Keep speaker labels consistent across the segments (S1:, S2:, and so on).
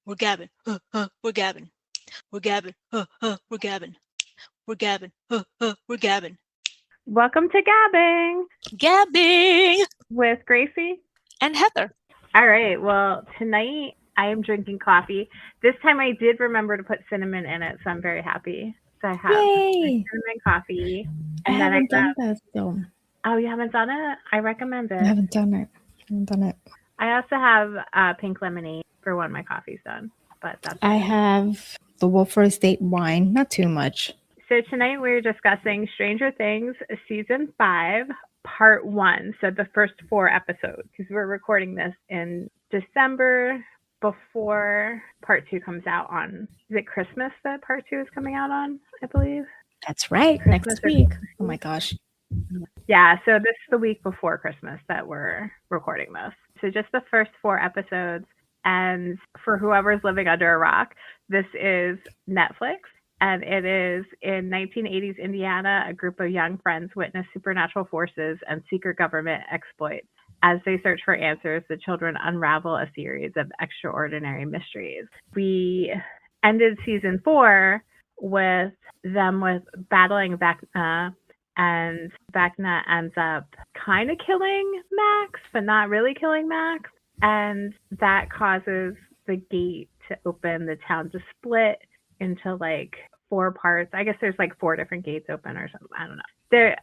S1: We're gabbing. We're gabbing. We're gabbing. We're gabbing. We're gabbing. We're gabbing.
S2: Welcome to Gabbing
S1: Gabbing
S2: with Greicy
S1: and Heather.
S2: All right. Well, tonight I am drinking coffee. This time I did remember to put cinnamon in it, so I'm very happy. So I have cinnamon coffee.
S3: And I haven't done that still.
S2: Oh, you haven't done it? I recommend it.
S3: I haven't done it.
S2: I also have pink lemonade for when my coffee's done. But
S3: I have the Wolfer Estate wine, not too much.
S2: So tonight we're discussing Stranger Things Season 5, Part 1. So the first 4 episodes, because we're recording this in December before Part 2 comes out on, is it Christmas that Part 2 is coming out on, I believe?
S3: That's right,
S2: Christmas
S3: next week. Oh my gosh.
S2: Yeah, so this is the week before Christmas that we're recording this. So just the first 4 episodes. And for whoever's living under a rock, this is Netflix. And it is in 1980s Indiana, a group of young friends witness supernatural forces and secret government exploits. As they search for answers, the children unravel a series of extraordinary mysteries. We ended season 4 with them battling Vecna, and Vecna ends up kind of killing Max, but not really killing Max. And that causes the gate to open, the town to split into like 4 parts. I guess there's like 4 different gates open or something. I don't know.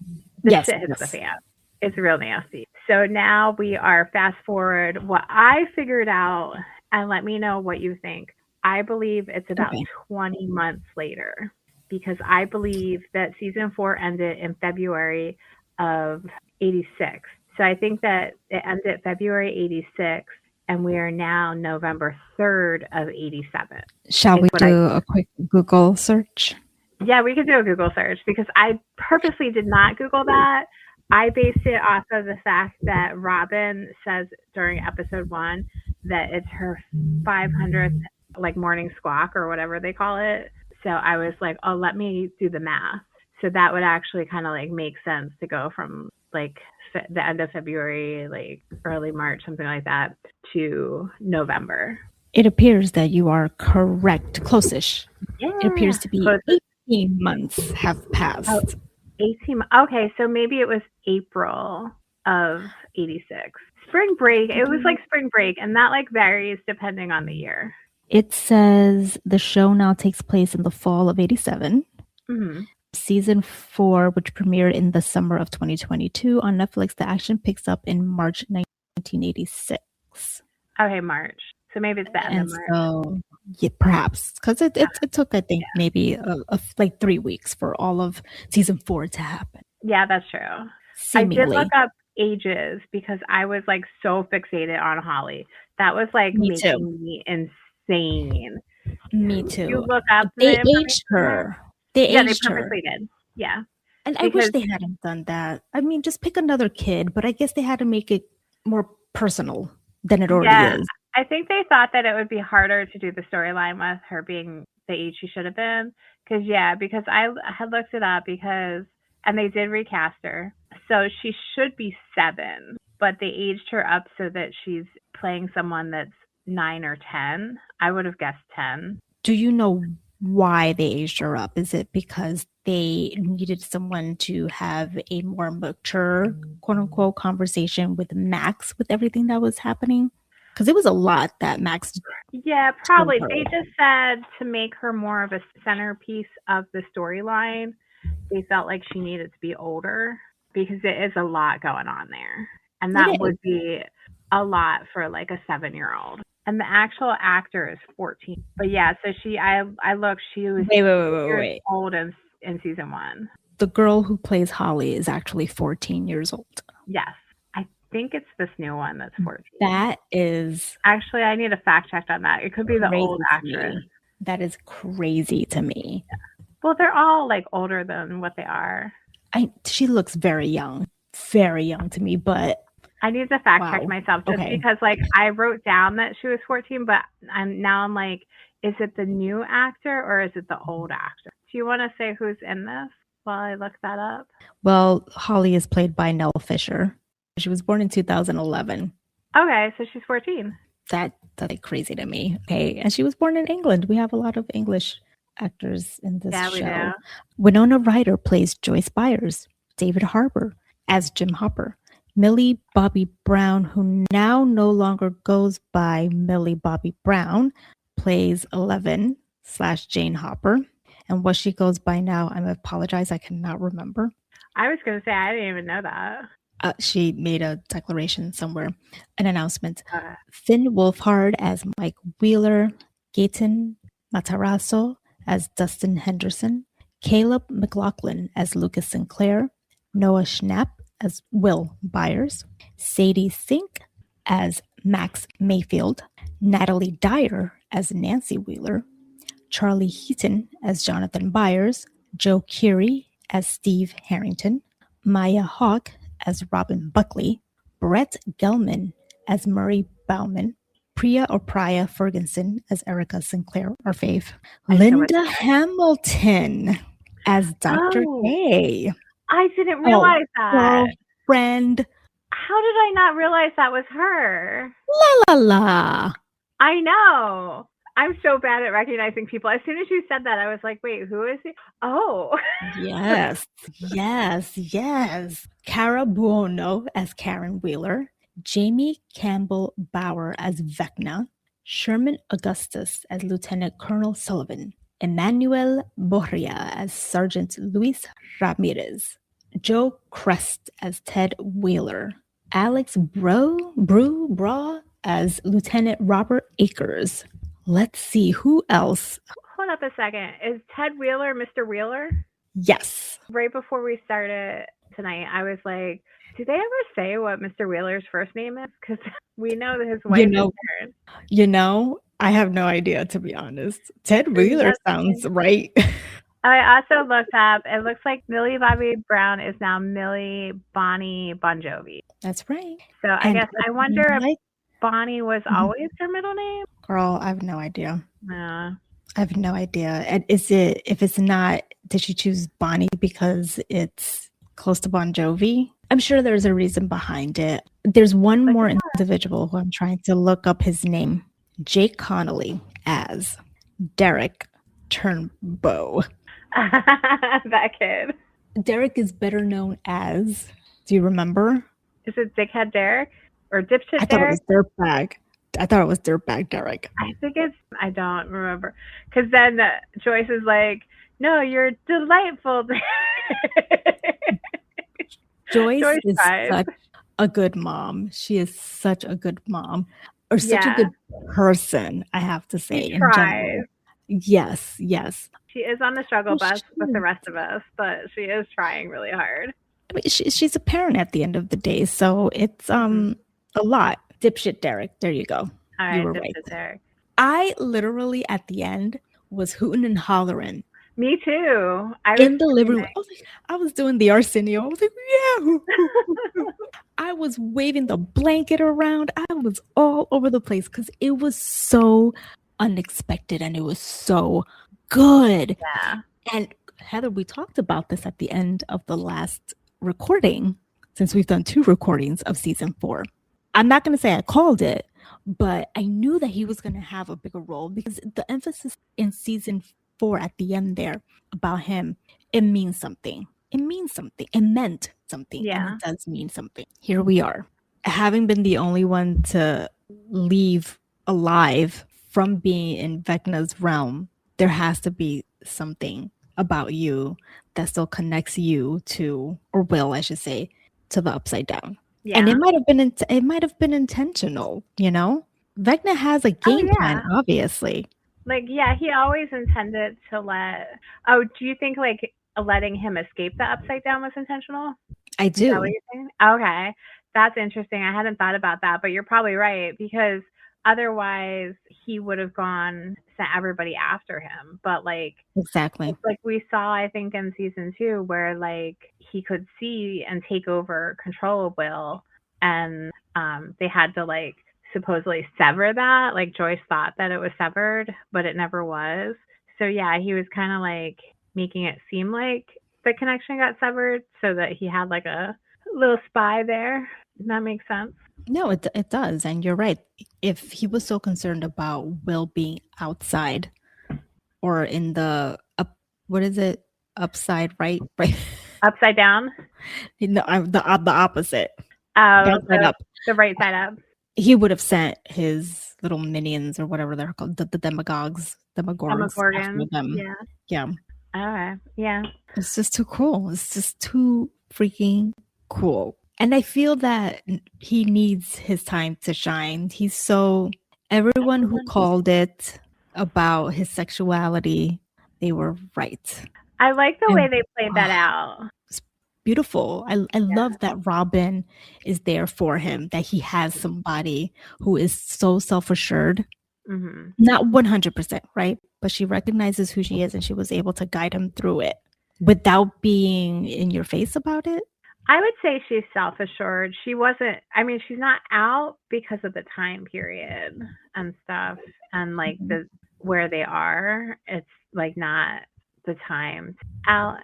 S2: Shit hits the fan. It's real nasty. So now we are fast forward. What I figured out, and let me know what you think. I believe it's about 20 months later, because I believe that season 4 ended in February of 86. So I think that it ended February 86. And we are now November 3rd of 87.
S3: Shall we do a quick Google search?
S2: Yeah, we could do a Google search, because I purposely did not Google that. I based it off of the fact that Robin says during episode 1 that it's her 500th like morning squawk or whatever they call it. So I was like, oh, let me do the math. So that would actually kind of like make sense to go from like the end of February, like early March, something like that, to November.
S3: It appears that you are correct, close-ish.
S2: Yeah,
S3: it appears to be close. 18 months have passed.
S2: Oh, 18. Okay, so maybe it was April of 86. Spring break. It was like spring break, and that like varies depending on the year.
S3: It says the show now takes place in the fall of 87.
S2: Mm-hmm.
S3: Season 4, which premiered in the summer of 2022 on Netflix, the action picks up in March 1986.
S2: Okay, March. So maybe it's the end of March.
S3: So, yeah, perhaps, because it took, I think, maybe like 3 weeks for all of season 4 to happen.
S2: Yeah, that's true.
S3: Seemingly.
S2: I did look up ages because I was like so fixated on Holly. That was like making me insane.
S3: Me too.
S2: You look up
S3: they aged her. They
S2: purposely did. Yeah.
S3: And I wish they hadn't done that. I mean, just pick another kid, but I guess they had to make it more personal than it already is.
S2: I think they thought that it would be harder to do the storyline with her being the age she should have been. Because I had looked it up and they did recast her. So she should be 7, but they aged her up so that she's playing someone that's 9 or 10. I would have guessed 10.
S3: Do you know why they aged her up? Is it because they needed someone to have a more mature, quote unquote, conversation with Max with everything that was happening? Because it was a lot that Max.
S2: Yeah, probably. They just said to make her more of a centerpiece of the storyline, they felt like she needed to be older, because it is a lot going on there. And that would be a lot for like a 7-year-old. And the actual actor is 14. But yeah, so I looked, she was
S3: wait.
S2: old in season 1.
S3: The girl who plays Holly is actually 14 years old.
S2: Yes. I think it's this new one that's 14.
S3: That is...
S2: Actually, I need a fact check on that. It could be the old actress.
S3: That is crazy to me.
S2: Yeah. Well, they're all like older than what they are.
S3: She looks very young to me, but...
S2: I need to fact check myself because like I wrote down that she was 14, but I'm like, is it the new actor or is it the old actor? Do you want to say who's in this while I look that up?
S3: Well, Holly is played by Nell Fisher. She was born in 2011.
S2: Okay, so she's 14.
S3: That That's like crazy to me. Okay. And she was born in England. We have a lot of English actors in this
S2: Yeah, we
S3: show.
S2: do.
S3: Winona Ryder plays Joyce Byers. David Harbour as Jim Hopper. Millie Bobby Brown, who now no longer goes by Millie Bobby Brown, plays 11/Jane Hopper. And what she goes by now, I apologize, I cannot remember.
S2: I was going to say, I didn't even know that.
S3: She made a declaration somewhere, an announcement. Finn Wolfhard as Mike Wheeler, Gaten Matarazzo as Dustin Henderson, Caleb McLaughlin as Lucas Sinclair, Noah Schnapp as Will Byers, Sadie Sink as Max Mayfield, Natalie Dyer as Nancy Wheeler, Charlie Heaton as Jonathan Byers, Joe Keery as Steve Harrington, Maya Hawke as Robin Buckley, Brett Gelman as Murray Bauman, Priya Ferguson as Erica Sinclair, our fave, Linda Hamilton as Dr. K.
S2: I didn't realize that.
S3: Girlfriend.
S2: How did I not realize that was her?
S3: La la la.
S2: I know. I'm so bad at recognizing people. As soon as you said that, I was like, wait, who is he? Oh.
S3: Yes. Cara Buono as Karen Wheeler, Jamie Campbell Bauer as Vecna, Sherman Augustus as Lieutenant Colonel Sullivan, Emmanuel Borria as Sergeant Luis Ramirez, Joe Crest as Ted Wheeler, Alex Braw as Lieutenant Robert Akers. Let's see, who else?
S2: Hold up a second. Is Ted Wheeler Mr. Wheeler?
S3: Yes.
S2: Right before we started tonight, I was like, do they ever say what Mr. Wheeler's first name is? Because we know that his wife is Karen.
S3: I have no idea, to be honest. Ted Wheeler sounds right.
S2: I also looked up. It looks like Millie Bobby Brown is now Millie Bonnie Bon Jovi.
S3: That's right.
S2: So I wonder if Bonnie was always her middle name.
S3: Girl, I have no idea.
S2: Yeah.
S3: I have no idea. And if it's not, did she choose Bonnie because it's close to Bon Jovi? I'm sure there's a reason behind it. There's one more individual who I'm trying to look up his name. Jake Connolly as Derek Turnbow.
S2: That kid.
S3: Derek is better known as, do you remember?
S2: Is it Dickhead Derek or Dipshit Derek?
S3: I thought it was Dirtbag. I thought it was Dirtbag Derek.
S2: I don't remember. Because then Joyce is like, no, you're delightful.
S3: Joyce is such a good mom. She is such a good mom. Or such a good person, I have to say, in general. Yes.
S2: She is on the struggle bus with the rest of us, but she is trying really hard.
S3: I mean, she's a parent at the end of the day, so it's a lot. Dipshit Derek. There you go.
S2: All right,
S3: you were right.
S2: Derek.
S3: I literally at the end was hooting and hollering.
S2: Me too.
S3: In the living room. I was doing the Arsenio. I was like, yeah. I was waving the blanket around. I was all over the place because it was so unexpected and it was so good.
S2: Yeah.
S3: And Heather, we talked about this at the end of the last recording, since we've done 2 recordings of season 4. I'm not going to say I called it, but I knew that he was going to have a bigger role because the emphasis in season 4 at the end there about him, it means something. It means something. It meant something.
S2: Yeah.
S3: And it does mean something. Here we are. Having been the only one to leave alive from being in Vecna's realm, there has to be something about you that still connects you to, or Will, I should say, to the Upside Down. Yeah. And it might have been intentional, you know? Vecna has a game plan, obviously.
S2: Like, yeah, he always intended to do you think like letting him escape the Upside Down was intentional?
S3: I do.
S2: Is that what you're saying? Okay. That's interesting. I hadn't thought about that, but you're probably right because otherwise he would have sent everybody after him. But like,
S3: exactly.
S2: Like we saw, I think in season 2 where like he could see and take over control of Will and they had to like supposedly sever that. Like Joyce thought that it was severed, but it never was. So yeah, he was kind of like making it seem like the connection got severed so that he had like a little spy there. That makes sense.
S3: No, it does, and you're right. If he was so concerned about Will being outside or in the up, what is it? Upside right, right?
S2: Upside down.
S3: In the opposite.
S2: Oh,
S3: Downside up.
S2: the right side up.
S3: He would have sent his little minions or whatever they're called, the demagorgs after
S2: Demogorgon.
S3: them.
S2: Yeah.
S3: Yeah.
S2: All right. Yeah.
S3: It's just too cool. It's just too freaking cool. And I feel that he needs his time to shine. He's so, everyone who called it about his sexuality, they were right.
S2: I like the
S3: And-
S2: way they played that out.
S3: It's beautiful. I love that Robin is there for him, that he has somebody who is so self-assured.
S2: Mm-hmm.
S3: Not 100%, right? But she recognizes who she is and she was able to guide him through it without being in your face about it.
S2: I would say she's self-assured. She wasn't, I mean, she's not out because of the time period and stuff and like the where they are. It's like not the time out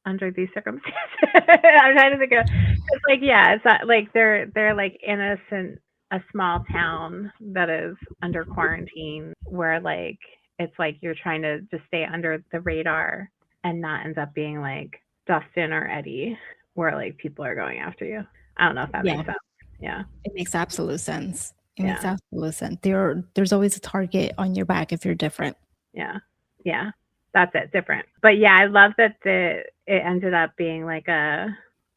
S2: under these circumstances. I'm trying to think of, it's like, yeah, it's not like they're like innocent, a small town that is under quarantine where like it's like you're trying to just stay under the radar and not end up being like Dustin or Eddie where like people are going after you. I don't know if that makes sense. Yeah.
S3: It makes absolute sense. It
S2: Yeah.
S3: makes absolute sense. There's always a target on your back if you're different.
S2: Yeah. Yeah. That's it. Different. But yeah, I love that it ended up being like a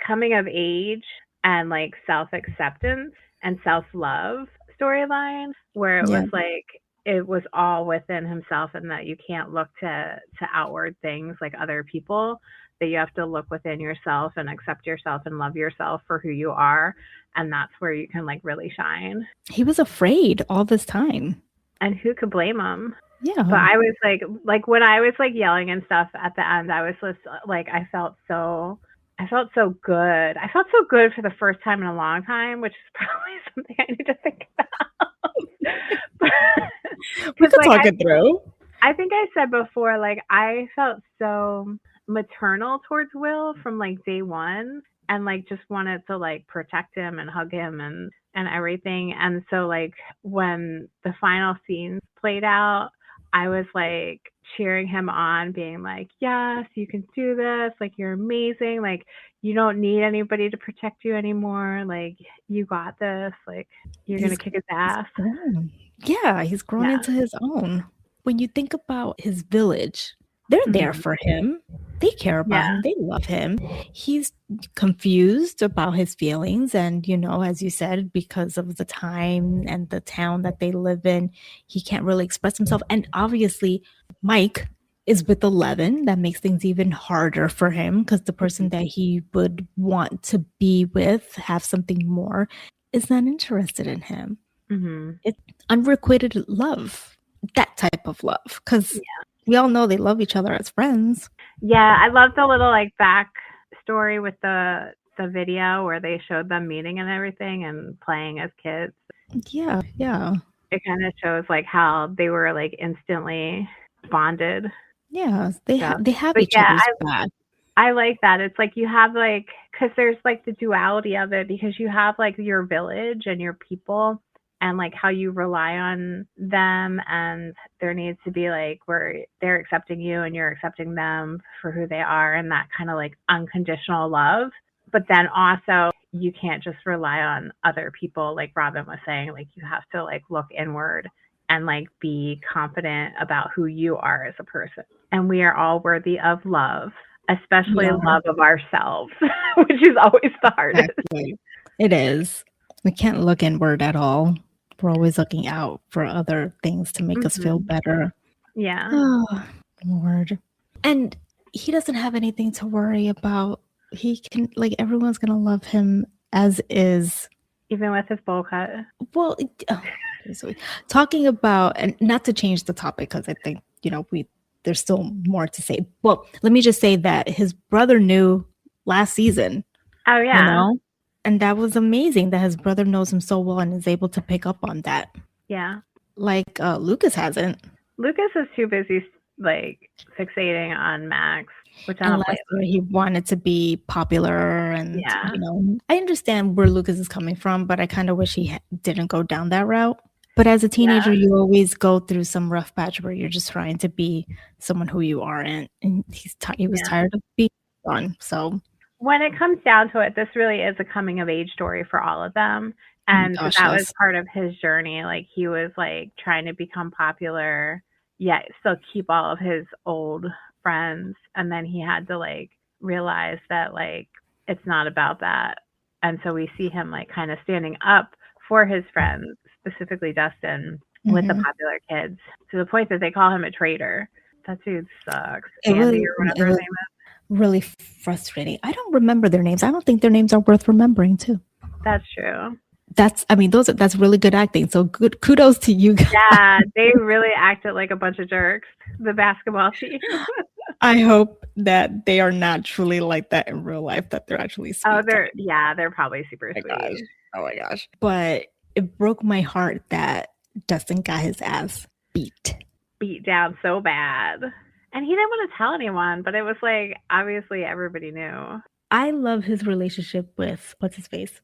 S2: coming of age and like self-acceptance and self-love storyline where it was like it was all within himself and that you can't look to outward things like other people, that you have to look within yourself and accept yourself and love yourself for who you are. And that's where you can like really shine.
S3: He was afraid all this time.
S2: And who could blame him?
S3: Yeah.
S2: But I was like when I was like yelling and stuff at the end, I was just like, I felt so good. I felt so good for the first time in a long time, which is probably something I need to think about.
S3: We could talk it through.
S2: I think I said before, like I felt so maternal towards Will from like day one and like just wanted to like protect him and hug him and everything. And so like when the final scenes played out, I was like cheering him on, being like, yes, you can do this. Like, you're amazing. Like, you don't need anybody to protect you anymore. Like, you got this. Like, you're going to kick his ass.
S3: Yeah, he's grown into his own. When you think about his village, they're there for him. They care about him. They love him. He's confused about his feelings. And, you know, as you said, because of the time and the town that they live in, he can't really express himself. And obviously, Mike is with 11. That makes things even harder for him because the person that he would want to be with, have something more, is not interested in him.
S2: Mm-hmm.
S3: It's unrequited love, that type of love. Because we all know they love each other as friends.
S2: Yeah, I love the little like back story with the video where they showed them meeting and everything and playing as kids.
S3: Yeah.
S2: It kind of shows like how they were like instantly bonded.
S3: Yeah, they have
S2: But
S3: each other's back.
S2: I like that. It's like you have like, because there's like the duality of it, because you have like your village and your people and like how you rely on them, and there needs to be like where they're accepting you and you're accepting them for who they are, and that kind of like unconditional love. But then also you can't just rely on other people, like Robin was saying. Like, you have to like look inward and like be confident about who you are as a person. And we are all worthy of love, especially love of ourselves, which is always the hardest.
S3: Exactly. It is. We can't look inward at all. We're always looking out for other things to make us feel better.
S2: Yeah.
S3: Oh, Lord. And he doesn't have anything to worry about. He can, like, everyone's going to love him as is.
S2: Even with his bowl cut.
S3: Well, talking about, and not to change the topic, because I think, you know, there's still more to say. Well, let me just say that his brother knew last season.
S2: Oh, yeah.
S3: You know? And that was amazing that his brother knows him so well and is able to pick up on that.
S2: Yeah.
S3: Like Lucas hasn't.
S2: Lucas is too busy like fixating on Max which I
S3: And
S2: don't blame
S3: last year he wanted to be popular, and
S2: Yeah.
S3: I understand where Lucas is coming from, but I kind of wish he didn't go down that route. But as a teenager, you always go through some rough patch where you're just trying to be someone who you aren't, and he was tired of being done. So
S2: when it comes down to it, this really is a coming of age story for all of them. And
S3: gosh,
S2: that was
S3: yes.
S2: part of his journey. Like he was like trying to become popular, yet still keep all of his old friends. And then he had to like realize that like it's not about that. And so we see him like kind of standing up for his friends, specifically Dustin, with the popular kids, to the point that they call him a traitor. That dude sucks. Andy or whatever his name is.
S3: Really frustrating. I don't remember their names. I don't think their names are worth remembering too.
S2: That's true.
S3: That's really good acting. So good kudos to you guys.
S2: Yeah, they really acted like a bunch of jerks, the basketball team.
S3: I hope that they are not truly like that in real life, that they're actually sweet.
S2: Oh, they're probably super sweet.
S3: Oh my gosh. But it broke my heart that Dustin got his ass beat
S2: down so bad. And he didn't want to tell anyone, but it was like obviously everybody knew.
S3: I love his relationship with what's his face?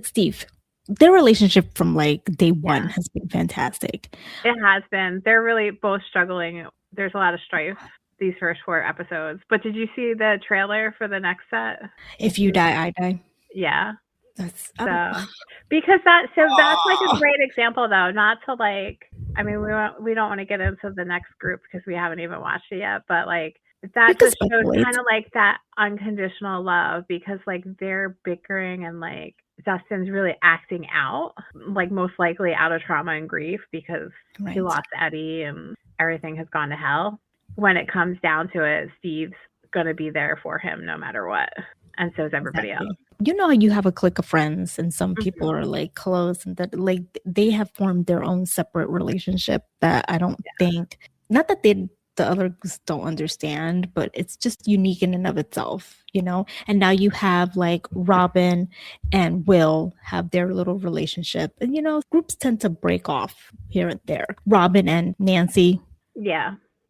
S3: Steve. Their relationship from like day one has been fantastic.
S2: It has been. They're really both struggling. There's a lot of strife these first 4 episodes. But did you see the trailer for the next set?
S3: If You Die, I Die.
S2: Yeah.
S3: That's
S2: because that's like a great example though, not to like, I mean, we don't want to get into the next group because we haven't even watched it yet, but like that just shows kind of like that unconditional love, because like they're bickering and like Dustin's really acting out, like most likely out of trauma and grief because he lost Eddie and everything has gone to hell. When it comes down to it, Steve's gonna be there for him no matter what, and so is everybody else.
S3: You know how you have a clique of friends and some people are like close and that like they have formed their own separate relationship that I don't think, not that the others don't understand, but it's just unique in and of itself, and now you have like Robin and Will have their little relationship, and groups tend to break off here and there. Robin and Nancy,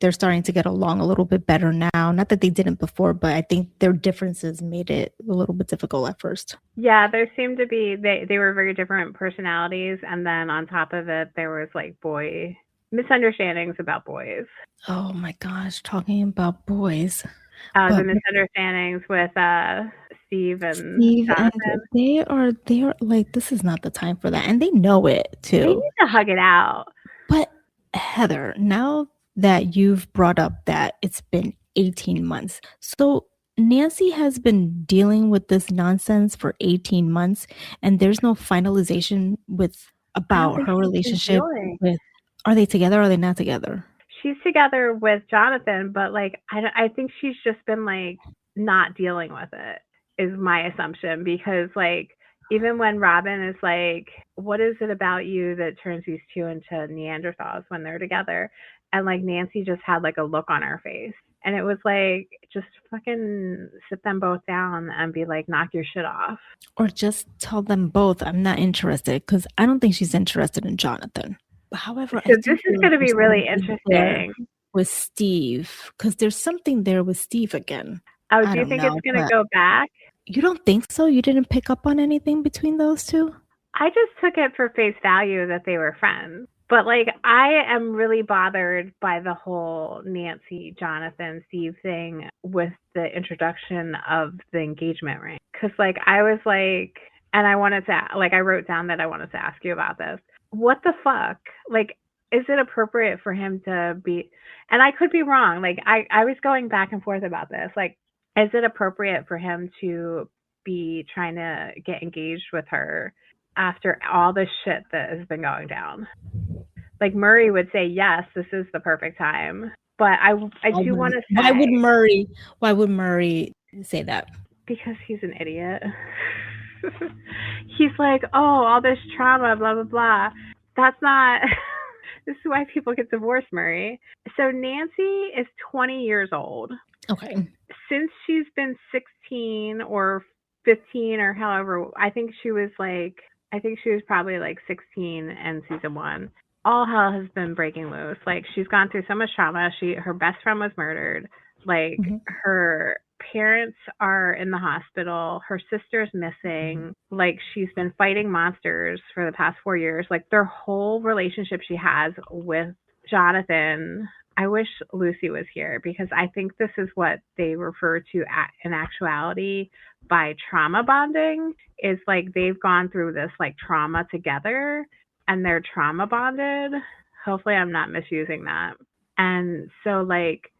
S3: they're starting to get along a little bit better now. Not that they didn't before, but I think their differences made it a little bit difficult at first.
S2: Yeah, there seemed to be, they were very different personalities. And then on top of it, there was like misunderstandings about boys.
S3: Oh my gosh, talking about boys.
S2: The misunderstandings with Steve and Jonathan.
S3: They are like, this is not the time for that. And they know it too.
S2: They need to hug it out.
S3: But Heather, now that you've brought up that it's been 18 months. So Nancy has been dealing with this nonsense for 18 months and there's no finalization about her relationship with, are they together or are they not together?
S2: She's together with Jonathan, but like I think she's just been like not dealing with it, is my assumption, because like even when Robin is like, what is it about you that turns these two into Neanderthals when they're together? And like Nancy just had like a look on her face. And it was like, just fucking sit them both down and be like, knock your shit off.
S3: Or just tell them both, I'm not interested, because I don't think she's interested in Jonathan. However,
S2: so this is going to be really interesting
S3: with Steve, because there's something there with Steve again.
S2: Oh, do you think it's going to go back?
S3: You don't think so? You didn't pick up on anything between those two?
S2: I just took it for face value that they were friends. But like, I am really bothered by the whole Nancy, Jonathan, Steve thing with the introduction of the engagement ring. Because like, I was like, and I wanted to, like, I wrote down that I wanted to ask you about this. What the fuck? Like, is it appropriate for him to be, and I could be wrong. Like, I was going back and forth about this. Like, is it appropriate for him to be trying to get engaged with her after all the shit that has been going down? Like, Murray would say, yes, this is the perfect time. But I do want to say,
S3: why would Murray say that?
S2: Because he's an idiot. He's like, oh, all this trauma, blah, blah, blah. That's not, this is why people get divorced, Murray. So Nancy is 20 years old.
S3: Okay.
S2: Since she's been 16 or 15 or however, I think she was probably like 16 in season 1. All hell has been breaking loose. Like, she's gone through so much trauma. Her best friend was murdered. Like
S3: Mhm.
S2: her parents are in the hospital, her sister's missing, like she's been fighting monsters for the past 4 years. Like their whole relationship she has with Jonathan. I wish Lucy was here because I think this is what they refer to in actuality by trauma bonding, is like they've gone through this like trauma together and they're trauma bonded. Hopefully I'm not misusing that. And so like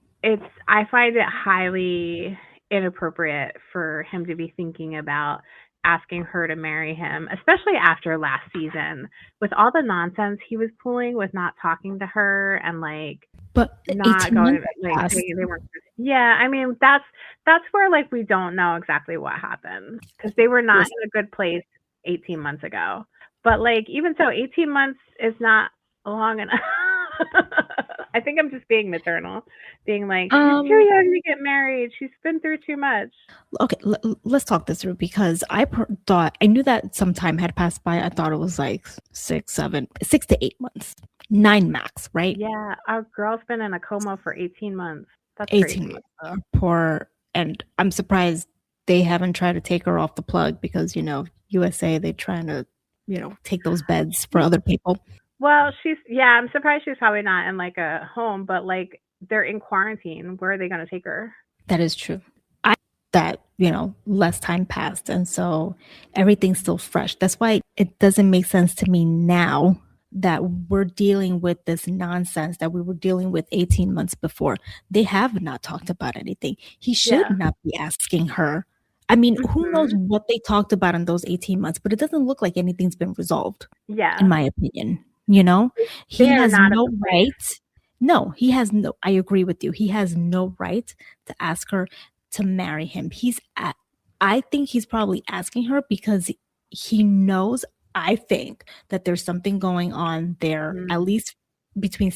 S2: I find it highly inappropriate for him to be thinking about asking her to marry him, especially after last season with all the nonsense he was pulling with not talking to her and like
S3: But
S2: not
S3: 18
S2: going
S3: months have
S2: like
S3: passed.
S2: saying they weren't. Yeah, I mean that's where like we don't know exactly what happened because they were not
S3: Listen,
S2: in a good place 18 months ago. But like even so, 18 months is not long enough. I think I'm just being maternal, being like she's too
S3: um,
S2: young to get married. She's been through too much.
S3: okay, let's talk this through because thought I knew that some time had passed by. I thought it was like 6 to 8 months, 9 max, right?
S2: Yeah, our girl's been in a coma for 18 months. That's
S3: 18
S2: crazy.
S3: months. Poor, and I'm surprised they haven't tried to take her off the plug because USA they're trying to take those beds for other people.
S2: Well, I'm surprised she's probably not in like a home, but like they're in quarantine. Where are they going to take her?
S3: That is true. I that less time passed, and so everything's still fresh. That's why it doesn't make sense to me now that we're dealing with this nonsense that we were dealing with 18 months before. They have not talked about anything. He should
S2: Yeah.
S3: not be asking her. I mean, who knows
S2: Mhm.
S3: what they talked about in those 18 months, but it doesn't look like anything's been resolved, in
S2: Yeah.
S3: my opinion.
S2: They
S3: He
S2: are
S3: has
S2: not a
S3: no
S2: good place.
S3: right. No, he has no, I agree with you. He has no right to ask her to marry him. I think he's probably asking her because he knows, I think, that there's something going on there,
S2: Mhm.
S3: at least between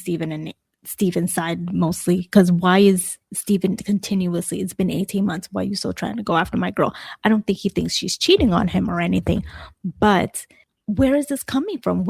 S3: Steven's side mostly. Because why is Steven continuously, it's been 18 months, why are you still trying to go after my girl? I don't think he thinks she's cheating on him or anything, but where is this coming from?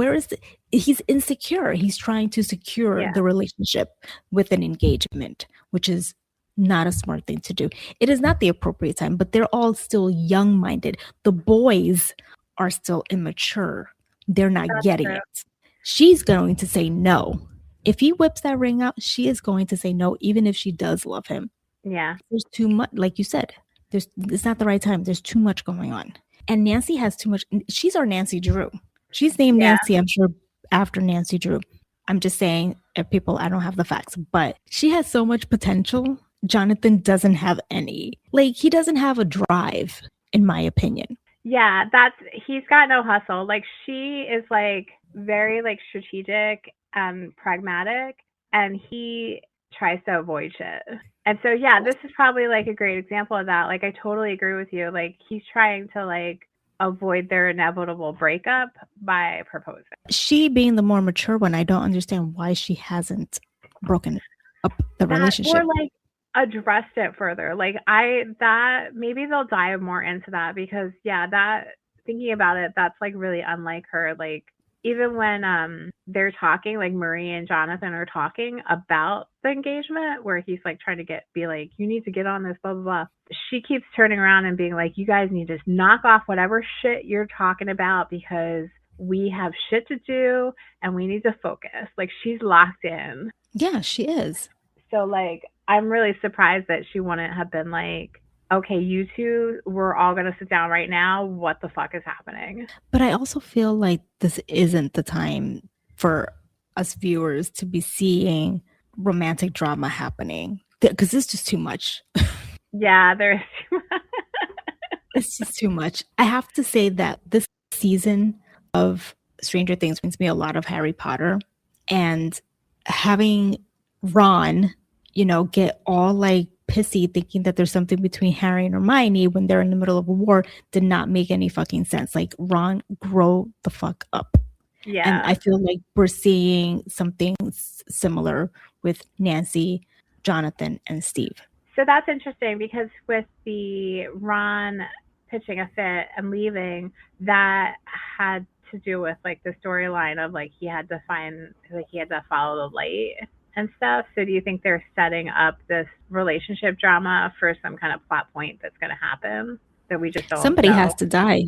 S3: He's insecure. He's trying to secure
S2: Yeah.
S3: the relationship with an engagement, which is not a smart thing to do. It is not the appropriate time, but they're all still young minded. The boys are still immature. They're not
S2: That's
S3: getting
S2: true.
S3: it. She's going to say no. If he whips that ring out, she is going to say no, even if she does love him.
S2: Yeah.
S3: There's too much, like you said, it's not the right time. There's too much going on. And Nancy has too much. She's our Nancy Drew. She's named
S2: Yeah.
S3: Nancy, I'm sure, after Nancy Drew. I'm just saying, people, I don't have the facts, but she has so much potential. Jonathan doesn't have any. Like, he doesn't have a drive, in my opinion.
S2: Yeah, he's got no hustle. Like she is like very like strategic and pragmatic and he tries to avoid shit. And so yeah, this is probably like a great example of that. Like I totally agree with you. Like he's trying to like avoid their inevitable breakup by proposing.
S3: She being the more mature one, I don't understand why she hasn't broken up the
S2: That or
S3: relationship.
S2: like addressed it further. Like that maybe they'll dive more into that because yeah, that thinking about it, that's like really unlike her. Like even when they're talking, like Marie and Jonathan are talking about the engagement where he's like trying to be like, you need to get on this, blah blah blah. She keeps turning around and being like, you guys need to knock off whatever shit you're talking about because we have shit to do and we need to focus. Like she's locked in.
S3: Yeah, she is.
S2: So like I'm really surprised that she wouldn't have been like, okay, you two, we're all gonna sit down right now. What the fuck is happening?
S3: But I also feel like this isn't the time for us viewers to be seeing romantic drama happening because it's just too much.
S2: Yeah, there's
S3: It's just too much. I have to say that this season of Stranger Things brings me a lot of Harry Potter, and having Ron, get all like pissy thinking that there's something between Harry and Hermione when they're in the middle of a war did not make any fucking sense. Like, Ron, grow the fuck up. And I feel like we're seeing something similar with Nancy, Jonathan, and Steve.
S2: So that's interesting because with the Ron pitching a fit and leaving, that had to do with like the storyline of like he had to follow the light. and stuff. So do you think they're setting up this relationship drama for some kind of plot point that's going to happen that we just don't
S3: Somebody
S2: know?
S3: has to die.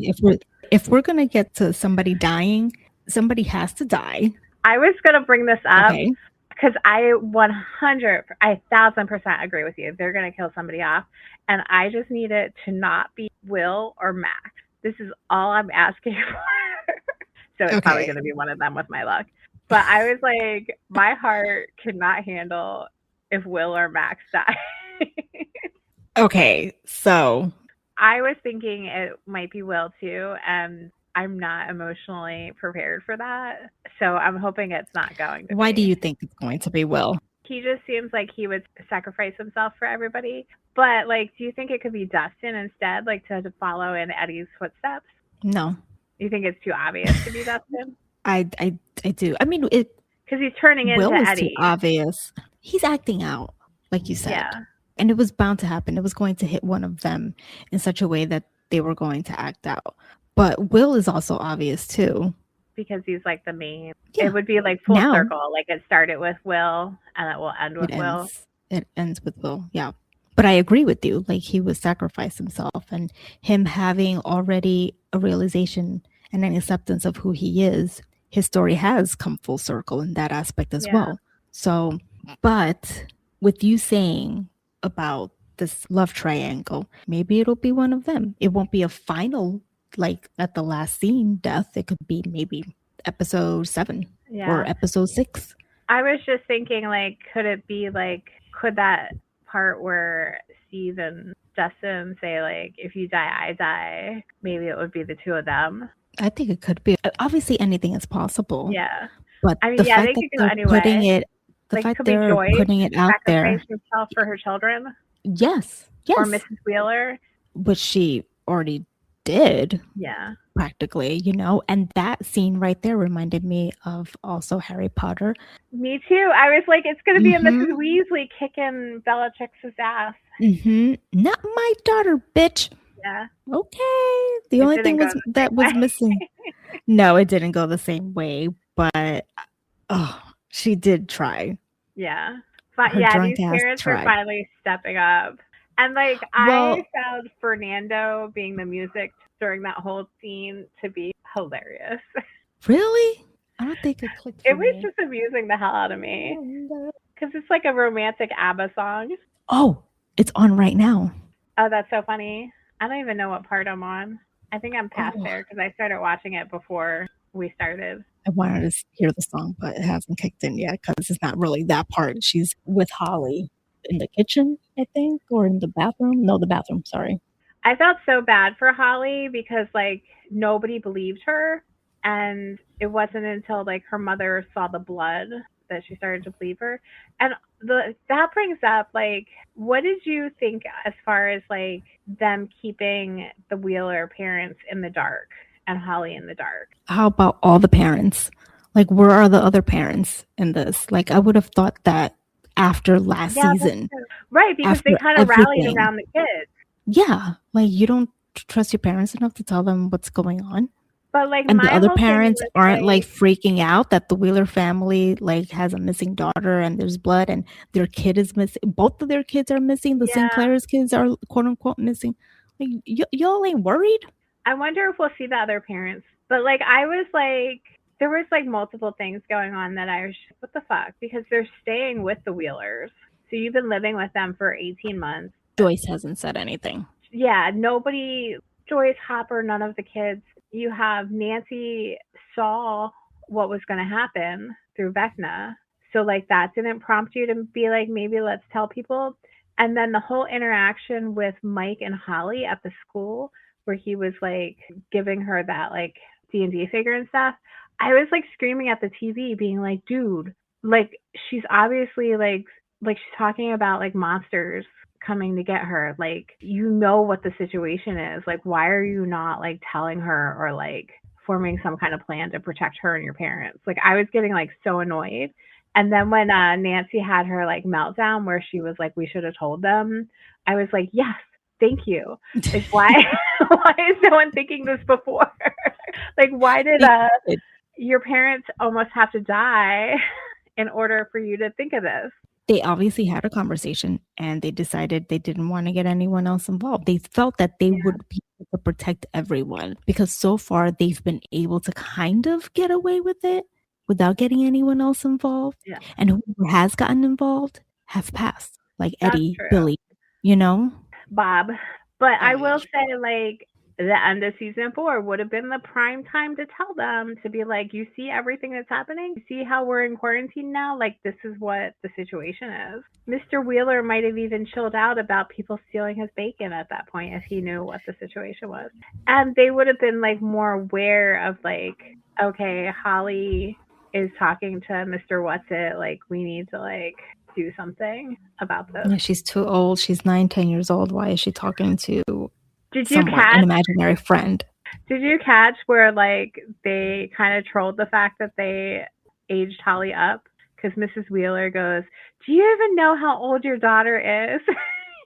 S3: If we're gonna get to somebody dying, somebody has to die.
S2: I was going to bring this up
S3: Okay.
S2: because I 1,000% agree with you. They're going to kill somebody off. And I just need it to not be Will or Max. This is all I'm asking for. So it's probably going to be one of them with my luck. But I was like, my heart cannot handle if Will or Max die.
S3: Okay, so
S2: I was thinking it might be Will too, and I'm not emotionally prepared for that. So I'm hoping it's not going to
S3: why
S2: be.
S3: do you think it's going to be Will?
S2: He just seems like he would sacrifice himself for everybody. But like, do you think it could be Dustin instead, like to follow in Eddie's footsteps?
S3: No,
S2: You think it's too obvious to be Dustin?
S3: I do. I mean, it
S2: Because he's turning
S3: Will
S2: into
S3: is
S2: Eddie.
S3: too obvious. He's acting out, like you said.
S2: Yeah.
S3: And it was bound to happen. It was going to hit one of them in such a way that they were going to act out. But Will is also obvious too.
S2: Because he's like the main.
S3: Yeah.
S2: It would be like full circle. Like it started with Will and it will end with Will.
S3: It ends with Will, yeah. But I agree with you. Like he would sacrifice himself, and him having already a realization and an acceptance of who he is, his story has come full circle in that aspect as well. So, but with you saying about this love triangle, maybe it'll be one of them. It won't be a final, like at the last scene death. It could be maybe episode 7 or episode 6.
S2: I was just thinking, like, could it be like, could that part where Steve and Justin say, like, if you die, I die, maybe it would be the two of them?
S3: I think it could be. Obviously, anything is possible.
S2: Yeah.
S3: But
S2: I mean,
S3: the
S2: yeah,
S3: fact
S2: they
S3: that
S2: could go
S3: they're
S2: anyway.
S3: putting it, the
S2: like,
S3: fact
S2: could
S3: they're
S2: Joy
S3: putting it out there.
S2: sacrifice herself for her children?
S3: Yes.
S2: Or Mrs. Wheeler?
S3: Which she already did.
S2: Yeah.
S3: Practically, you know, and that scene right there reminded me of also Harry Potter.
S2: Me too. I was like, it's going to be a Mrs. Weasley kicking Bellatrix's ass.
S3: Not my daughter, bitch.
S2: Yeah.
S3: Okay. The only thing that was missing. No, it didn't go the same way, but she did try.
S2: Yeah. But these parents are finally stepping up. And like, I found Fernando being the music during that whole scene to be hilarious.
S3: Really? I don't think it clicked.
S2: It was just amusing the hell out of me. Because it's like a romantic ABBA song.
S3: Oh, it's on right now.
S2: Oh, that's so funny. I don't even know what part I'm on. I think I'm past there because I started watching it before we started.
S3: I wanted to hear the song, but it hasn't kicked in yet because it's not really that part. She's with Holly in the kitchen, I think, or in the bathroom. No, the bathroom, sorry.
S2: I felt so bad for Holly because like nobody believed her, and it wasn't until like her mother saw the blood that she started to believe her. And that brings up like, what did you think as far as like them keeping the Wheeler parents in the dark and Holly in the dark?
S3: How about all the parents? Like, where are the other parents in this? Like, I would have thought that after last season.
S2: Right, because they kind of rallied around the kids.
S3: Yeah, like you don't trust your parents enough to tell them what's going on.
S2: But like,
S3: and the other parents aren't like freaking out that the Wheeler family like has a missing daughter and there's blood and their kid is missing. Both of their kids are missing. The Sinclair's kids are quote unquote missing. Like, y'all ain't worried?
S2: I wonder if we'll see the other parents. But like, I was like, there was like multiple things going on that I was, what the fuck? Because they're staying with the Wheelers. So you've been living with them for 18 months.
S3: Joyce hasn't said anything.
S2: Yeah, nobody, Joyce, Hopper, none of the kids. You have Nancy saw what was going to happen through Vecna. So like that didn't prompt you to be like, maybe let's tell people. And then the whole interaction with Mike and Holly at the school where he was like giving her that like D&D figure and stuff. I was like screaming at the TV being like, dude, like she's obviously like she's talking about like monsters coming to get her. Like, you know what the situation is. Like, why are you not like telling her or like forming some kind of plan to protect her and your parents? Like, I was getting like so annoyed. And then when Nancy had her like meltdown where she was like, we should have told them, I was like, yes, thank you. Like, why is no one thinking this before? Like, why did your parents almost have to die in order for you to think of this?
S3: They obviously had a conversation and they decided they didn't want to get anyone else involved. They felt that they would be able to protect everyone because so far they've been able to kind of get away with it without getting anyone else involved.
S2: Yeah.
S3: And whoever has gotten involved have passed, like
S2: That's
S3: Eddie,
S2: true.
S3: Billy, you know?
S2: Bob. But I
S3: Oh,
S2: will
S3: yeah.
S2: say, like, the end of season 4 would have been the prime time to tell them to be like, you see everything that's happening? You see how we're in quarantine now? Like, this is what the situation is. Mr. Wheeler might have even chilled out about people stealing his bacon at that point if he knew what the situation was. And they would have been, like, more aware of, like, okay, Holly is talking to Mr. What's-It. Like, we need to, like, do something about this.
S3: Yeah, she's too old. She's 9, 10 years old. Why is she talking to
S2: Catch
S3: an imaginary friend?
S2: Did you catch where like they kind of trolled the fact that they aged Holly up? Because Mrs. Wheeler goes, "Do you even know how old your daughter is?"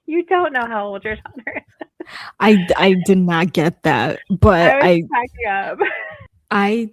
S2: You don't know how old your daughter is.
S3: I did not get that, but
S2: I was cracking up.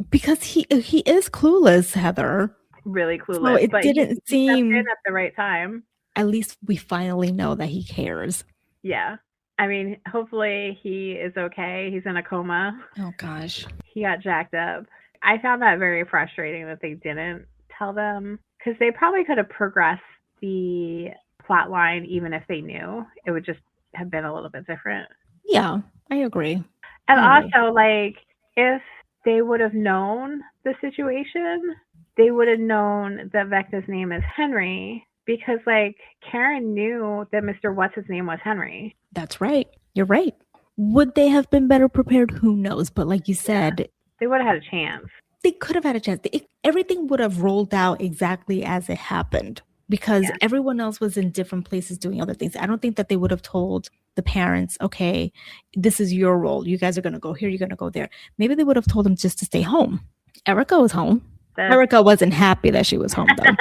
S3: Because he is clueless, Heather.
S2: Really clueless.
S3: So it
S2: but
S3: didn't
S2: he
S3: seem
S2: stepped in at the right time.
S3: At least we finally know that he cares.
S2: Yeah. I mean, hopefully he is okay. He's in a coma.
S3: Oh gosh.
S2: He got jacked up. I found that very frustrating that they didn't tell them because they probably could have progressed the plot line even if they knew. It would just have been a little bit different.
S3: Yeah, I agree.
S2: And also, like, if they would have known the situation, they would have known that Vecna's name is Henry because, like, Karen knew that Mr. What's-His name was Henry.
S3: That's right. You're right. Would they have been better prepared? Who knows? But like you said,
S2: they would have had a chance.
S3: They could have had a chance. Everything would have rolled out exactly as it happened because everyone else was in different places doing other things. I don't think that they would have told the parents, okay, this is your role. You guys are going to go here. You're going to go there. Maybe they would have told them just to stay home. Erica was home. Erica wasn't happy that she was home, though.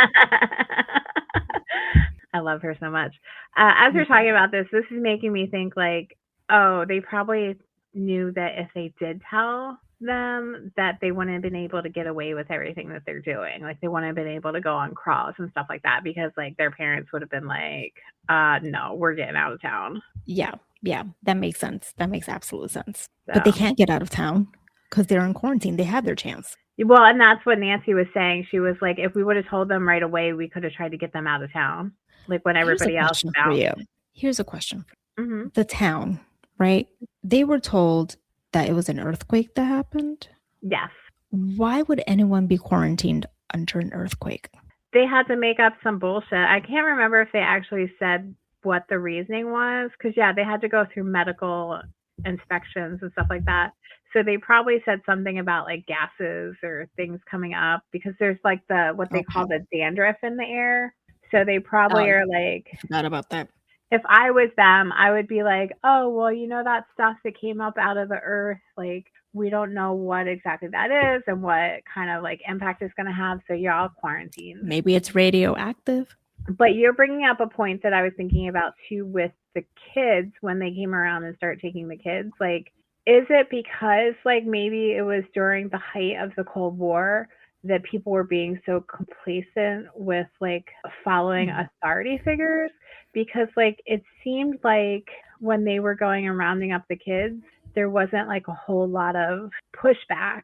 S2: I love her so much. As we're talking about this is making me think like, oh, they probably knew that if they did tell them that they wouldn't have been able to get away with everything that they're doing. Like they wouldn't have been able to go on crawls and stuff like that because like their parents would have been like, no, we're getting out of town.
S3: Yeah. That makes sense. That makes absolute sense. So. But they can't get out of town because they're in quarantine. They had their chance.
S2: Well, and that's what Nancy was saying. She was like, if we would have told them right away, we could have tried to get them out of town. Like when everybody else found.
S3: Here's a question for you. The town, right? They were told that it was an earthquake that happened?
S2: Yes.
S3: Why would anyone be quarantined under an earthquake?
S2: They had to make up some bullshit. I can't remember if they actually said what the reasoning was. Because, they had to go through medical inspections and stuff like that. So they probably said something about like gases or things coming up because there's like what they call the dandruff in the air. So they probably are like...
S3: I forgot about that.
S2: If I was them, I would be like, oh, well, you know, that stuff that came up out of the earth, like, we don't know what exactly that is and what kind of like impact it's going to have. So you're all quarantined.
S3: Maybe it's radioactive.
S2: But you're bringing up a point that I was thinking about too with the kids when they came around and started taking the kids. Like, is it because like maybe it was during the height of the Cold War that people were being so complacent with like following authority figures? Because like it seemed like when they were going and rounding up the kids, there wasn't like a whole lot of pushback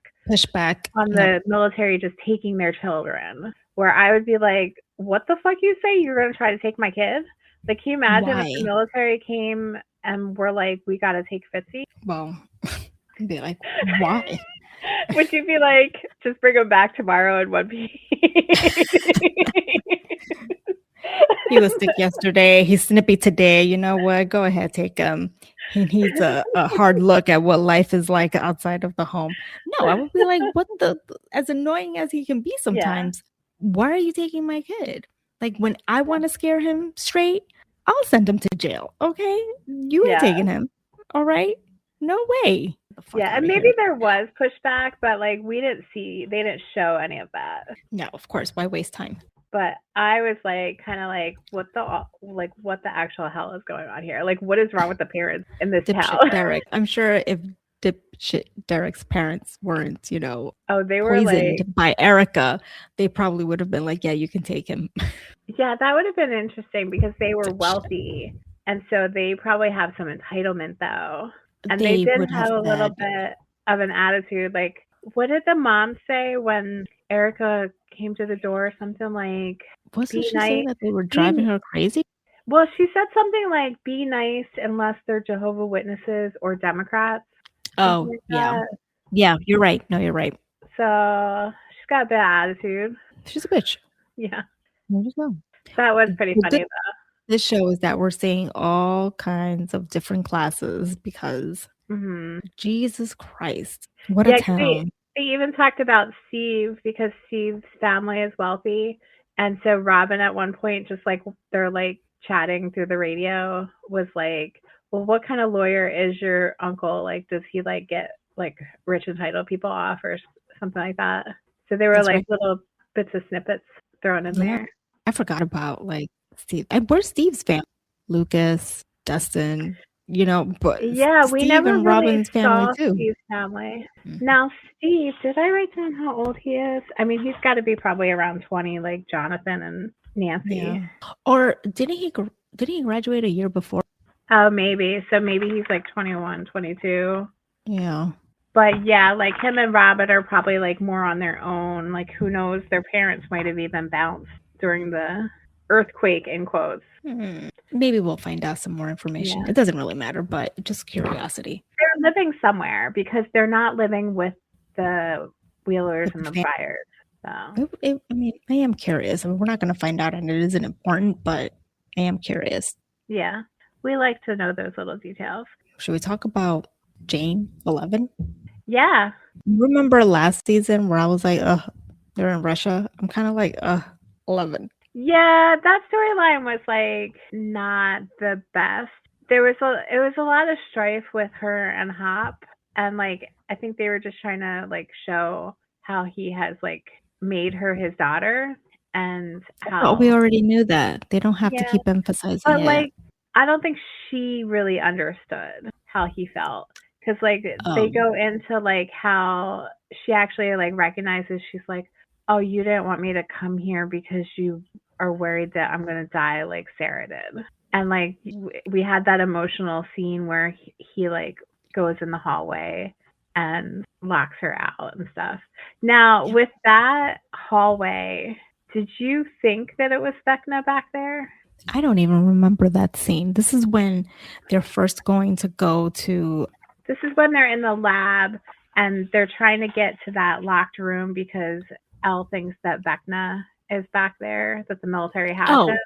S2: on the military just taking their children. Where I would be like, what the fuck you say? You're going to try to take my kid? Like, can you imagine if the military came and were like, we got to take Fitzy?
S3: Well, I'd be like, why?
S2: Would you be like, just bring him back tomorrow in one piece?
S3: He was sick yesterday. He's snippy today. You know what? Go ahead, take him. He needs a hard look at what life is like outside of the home. No, I would be like, as annoying as he can be sometimes, why are you taking my kid? Like when I want to scare him straight, I'll send him to jail. Okay? You ain't taking him. All right? No way.
S2: Yeah, and maybe there was pushback, but like they didn't show any of that.
S3: No, of course. Why waste time?
S2: But I was like, kind of like, what the actual hell is going on here? Like, what is wrong with the parents in this town?
S3: Derek, I'm sure if dipshit Derek's parents weren't,
S2: Oh, they were
S3: poisoned
S2: like,
S3: by Erica, they probably would have been like, yeah, you can take him.
S2: yeah, that would have been interesting because they were wealthy. And so they probably have some entitlement though. And they
S3: They
S2: did
S3: would
S2: have
S3: have
S2: a little
S3: said,
S2: bit of an attitude. Like, what did the mom say when Erica came to the door? Something like,
S3: wasn't
S2: be
S3: she saying
S2: nice.
S3: that they were driving her crazy?
S2: Well, she said something like, be nice unless they're Jehovah Witnesses or Democrats. Something
S3: Oh,
S2: like
S3: yeah.
S2: that.
S3: Yeah, you're right. No, you're right.
S2: So she's got a bit of attitude.
S3: She's a bitch.
S2: Yeah.
S3: There you go.
S2: That was pretty
S3: The
S2: funny
S3: good this show is that we're seeing all kinds of different classes because
S2: though.
S3: Jesus Christ, what a
S2: Yeah, 'cause
S3: town.
S2: they even talked about Steve because Steve's family is wealthy. And so Robin at one point, just like they're like chatting through the radio, was like, well, what kind of lawyer is your uncle? Like, does he like get like rich entitled people off or something like that? So they were
S3: That's
S2: like
S3: right.
S2: little bits of snippets thrown in
S3: Yeah.
S2: there.
S3: I forgot about like Steve. And where's Steve's family? Lucas, Dustin, but
S2: Yeah, we
S3: Steve
S2: never
S3: and
S2: really
S3: Robin's family
S2: saw
S3: too.
S2: Steve's family.
S3: Mhm.
S2: Now, Steve, did I write down how old he is? I mean, he's got to be probably around 20, like Jonathan and Nancy.
S3: Yeah. Or didn't he graduate a year before?
S2: Oh, maybe. So maybe he's like 21, 22.
S3: Yeah.
S2: But yeah, like him and Robin are probably like more on their own. Like, who knows? Their parents might have even bounced during the earthquake, in quotes.
S3: Maybe we'll find out some more information.
S2: Yeah.
S3: It doesn't really matter, but just curiosity.
S2: They're living somewhere because they're not living with the Wheelers and the
S3: fam-
S2: Byers. So.
S3: I mean, I am curious. I mean, we're not going to find out, and it isn't important, but I am curious.
S2: Yeah, we like to know those little details.
S3: Should we talk about Jane 11?
S2: Yeah.
S3: Remember last season where I was like, they're in Russia? I'm kind of like, 11.
S2: Yeah, that storyline was like not the best. It was a lot of strife with her and Hop, and like I think they were just trying to like show how he has like made her his daughter and how
S3: we already knew that. They don't have to
S2: Yeah.
S3: keep emphasizing
S2: But
S3: it.
S2: like I don't think she really understood how he felt because like they go into like how she actually like recognizes she's like, oh, you didn't want me to come here because you are worried that I'm gonna die like Sarah did. And like we had that emotional scene where he like goes in the hallway and locks her out and stuff. Now with that hallway, did you think that it was Vecna back there?
S3: I don't even remember that scene. This is when they're first going to go to.
S2: This is when they're in the lab and they're trying to get to that locked room because Elle thinks that Vecna is back there, that the military has him.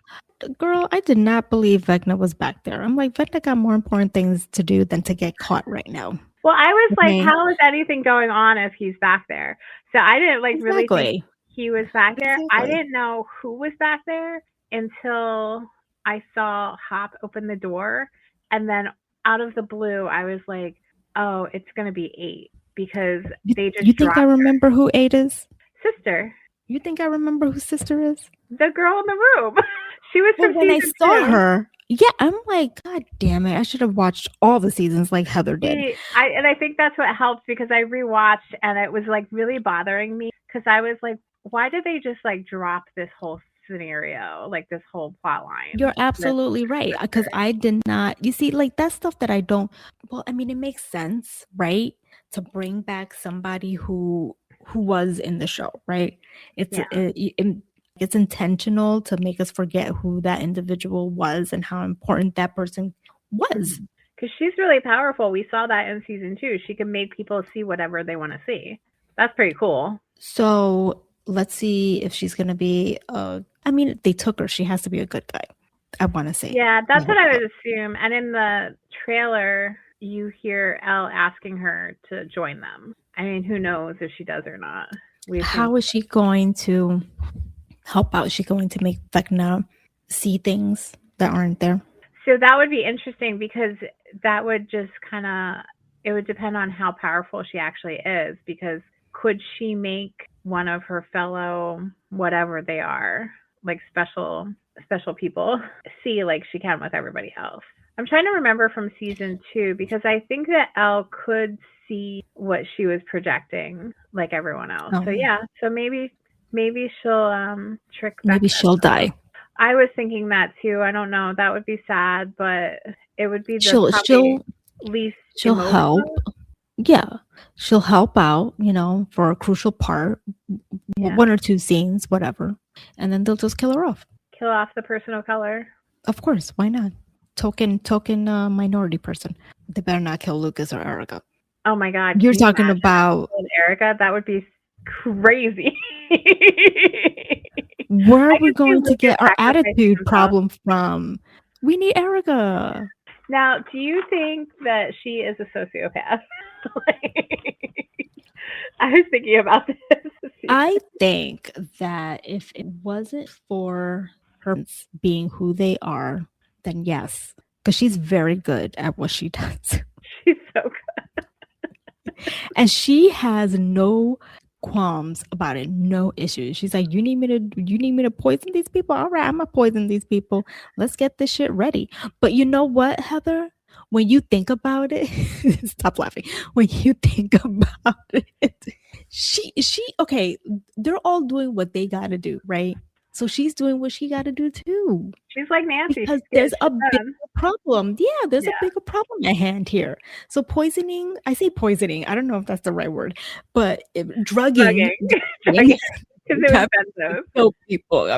S3: Girl, I did not believe Vecna was back there. I'm like, Vecna got more important things to do than to get caught right now.
S2: Well, I was like, how is anything going on if he's back there? So I didn't like really think he was back there. I didn't know who was back there until I saw Hop open the door. And then out of the blue, I was like, oh, it's going to be 8 because they just
S3: You think I remember who 8 is?
S2: Sister.
S3: You think I remember who Sister is?
S2: The girl in the room. She was from
S3: when I
S2: season
S3: saw
S2: 2.
S3: her. Yeah, I'm like, God damn it. I should have watched all the seasons like Heather did.
S2: I think that's what helped because I rewatched and it was like really bothering me because I was like, why did they just like drop this whole scenario, like this whole plot line?
S3: You're absolutely right because I did not. You see, like that stuff that I don't. Well, I mean, it makes sense, right? To bring back somebody who was in the show, right? It's intentional to make us forget who that individual was and how important that person was.
S2: Because she's really powerful. We saw that in season 2. She can make people see whatever they want to see. That's pretty cool.
S3: So let's see if she's going to be I mean, they took her. She has to be a good guy. I want to say.
S2: Yeah, that's what I would assume. And in the trailer, you hear Elle asking her to join them. I mean, who knows if she does or not.
S3: How is she going to help out? Is she going to make Vecna see things that aren't there?
S2: So that would be interesting because that would just kind of, it would depend on how powerful she actually is, because could she make one of her fellow, whatever they are, like special people, see like she can with everybody else? I'm trying to remember from season 2 because I think that Elle could see what she was projecting like everyone else.
S3: Oh.
S2: So yeah, so maybe she'll trick
S3: Maybe
S2: Becca.
S3: she'll die.
S2: I was thinking that too. I don't know. That would be sad, but it would be the
S3: She'll
S2: least
S3: help.
S2: emotional.
S3: Yeah, she'll help out, for a crucial part,
S2: Yeah.
S3: 1 or 2 scenes, whatever, and then they'll just kill her off.
S2: Kill off the person of color.
S3: Of course, why not? Token minority person. They better not kill Lucas or Erica.
S2: Oh my God!
S3: You're talking about
S2: Erica? That would be crazy.
S3: Where are we going to get our attitude problem from? We need Erica.
S2: Now, do you think that she is a sociopath? I was thinking about this.
S3: I think that if it wasn't for her being who they are, then yes, because she's very good at what she does.
S2: She's so good.
S3: And she has no qualms about it, no issues. She's like, you need me to poison these people? All right, I'm gonna poison these people. Let's get this shit ready. But you know what, Heather? When you think about it, stop laughing. When you think about it, she okay, they're all doing what they gotta do, right? So she's doing what she gotta do too.
S2: She's like Nancy.
S3: Because there's a bigger problem. Yeah, there's a bigger problem at hand here. So poisoning, I say poisoning, I don't know if that's the right word, but drugging. Because it was expensive. So people,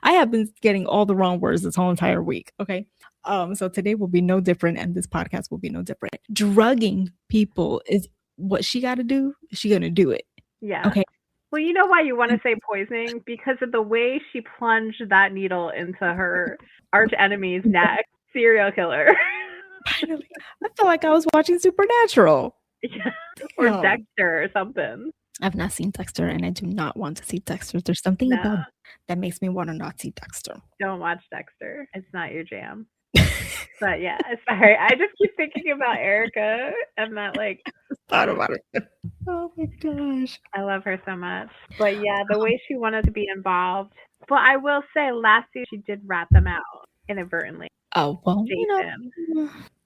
S3: I have been getting all the wrong words this whole entire week. Okay. So today will be no different, and this podcast will be no different. Drugging people is what she got to do. She's gonna do it.
S2: Yeah.
S3: Okay.
S2: Well, you know why you want to say poisoning? Because of the way she plunged that needle into her arch enemy's neck. Serial killer.
S3: Finally, I feel like I was watching Supernatural.
S2: Yeah. Or Dexter or something.
S3: I've not seen Dexter, and I do not want to see Dexter. There's something about that makes me want to not see Dexter.
S2: Don't watch Dexter. It's not your jam. But yeah, sorry. I just keep thinking about Erica and that
S3: thought about it. Oh my gosh.
S2: I love her so much. But yeah, the way she wanted to be involved. But I will say last year she did rat them out inadvertently.
S3: Oh, well,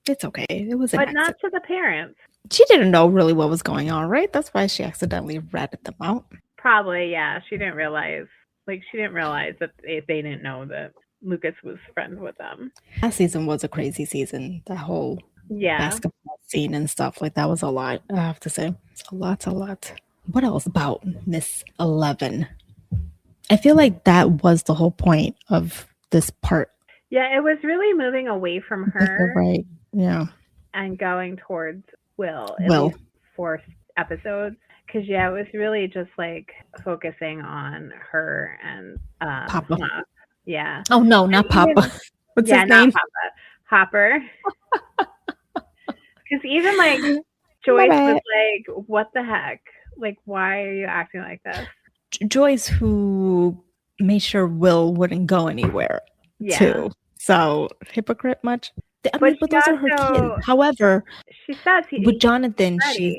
S3: it's okay. It was
S2: but not to the parents.
S3: She didn't know really what was going on, right? That's why she accidentally ratted them out.
S2: Probably, yeah. She didn't realize that they didn't know that Lucas was friends with them.
S3: Last season was a crazy season. That whole basketball scene and stuff, that was a lot, I have to say. It's a lot. What else about Miss 11? I feel like that was the whole point of this part.
S2: Yeah, it was really moving away from her.
S3: Right, yeah.
S2: And going towards Will. In these 4 episodes. Because, it was really just focusing on her and
S3: Papa.
S2: Hop. Yeah.
S3: Oh, no, not Papa. What's his name?
S2: Not Papa. Hopper. Because even Joyce was like, what the heck? Why are you acting like this?
S3: Joyce, who made sure Will wouldn't go anywhere, too. So, hypocrite much? But those are her kids. However,
S2: she says
S3: with Jonathan, she's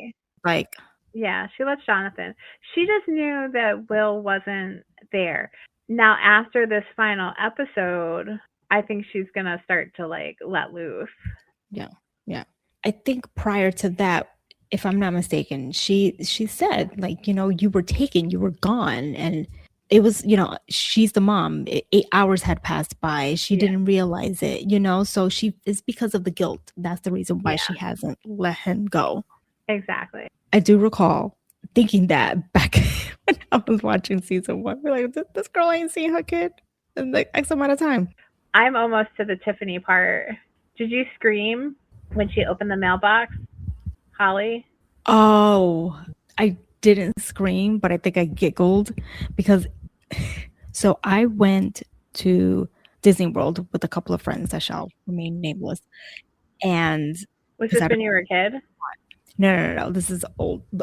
S2: yeah, she lets Jonathan. She just knew that Will wasn't there. Now, after this final episode, I think she's going to start to let loose. Yeah.
S3: I think prior to that, if I'm not mistaken, she said, you were taken, you were gone. And it was, she's the mom. 8 hours had passed by. She didn't realize it, so it's because of the guilt. That's the reason why she hasn't let him go.
S2: Exactly.
S3: I do recall thinking that back when I was watching season 1. We're like, this girl ain't seen her kid in X amount of time.
S2: I'm almost to the Tiffany part. Did you scream when she opened the mailbox, Holly?
S3: Oh, I didn't scream, but I think I giggled because so I went to Disney World with a couple of friends that shall remain nameless. And
S2: was this when you were a kid?
S3: No. This is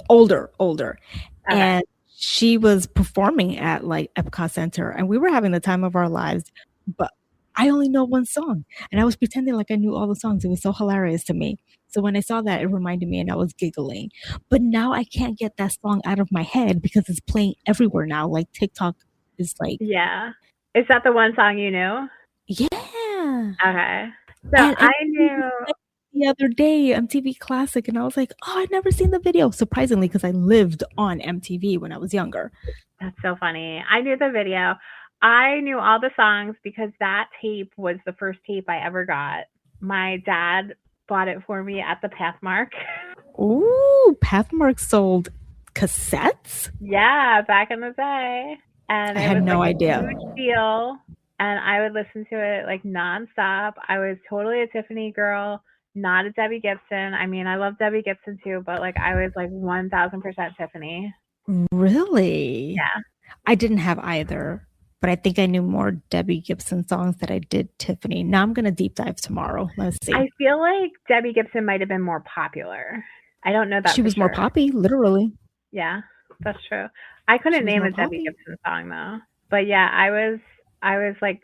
S3: older. Okay. And she was performing at Epcot Center, and we were having the time of our lives. But I only know one song, and I was pretending like I knew all the songs. It was so hilarious to me. So when I saw that, it reminded me, and I was giggling. But now I can't get that song out of my head because it's playing everywhere now. TikTok is
S2: yeah. Is that the one song you knew?
S3: Yeah.
S2: Okay. So I knew
S3: the the other day, MTV Classic, and I was like, oh, I'd never seen the video. Surprisingly, because I lived on MTV when I was younger.
S2: That's so funny. I knew the video. I knew all the songs because that tape was the first tape I ever got. My dad bought it for me at the Pathmark.
S3: Ooh, Pathmark sold cassettes?
S2: Yeah, back in the day. And
S3: I
S2: it
S3: had
S2: was
S3: no
S2: like
S3: idea.
S2: a huge deal. And I would listen to it like nonstop. I was totally a Tiffany girl, not a Debbie Gibson. I mean, I love Debbie Gibson too, but like I was like 1000% Tiffany.
S3: Really?
S2: Yeah.
S3: I didn't have either, but I think I knew more Debbie Gibson songs than I did Tiffany. Now I'm going to deep dive tomorrow. Let's see.
S2: I feel like Debbie Gibson might have been more popular. I don't know that
S3: She was more poppy, literally.
S2: Yeah, that's true. I couldn't name a Debbie Gibson song though. But yeah, I was like,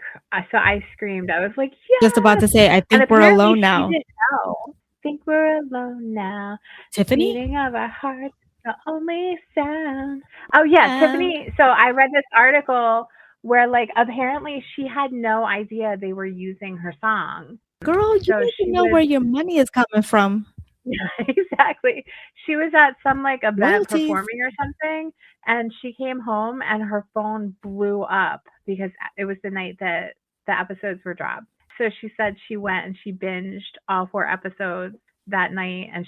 S2: so I screamed. I was like, yeah.
S3: Just about to say, I think we're alone now.
S2: She didn't know. Think we're alone now.
S3: Tiffany?
S2: Beating of our hearts, the only sound. Oh yeah, Tiffany. So I read this article where like apparently she had no idea they were using her song.
S3: Girl, you need to know where your money is coming from.
S2: Yeah, exactly. She was at some like event performing or something, and she came home and her phone blew up because it was the night that the episodes were dropped. So she said she went and she binged all 4 episodes that night, and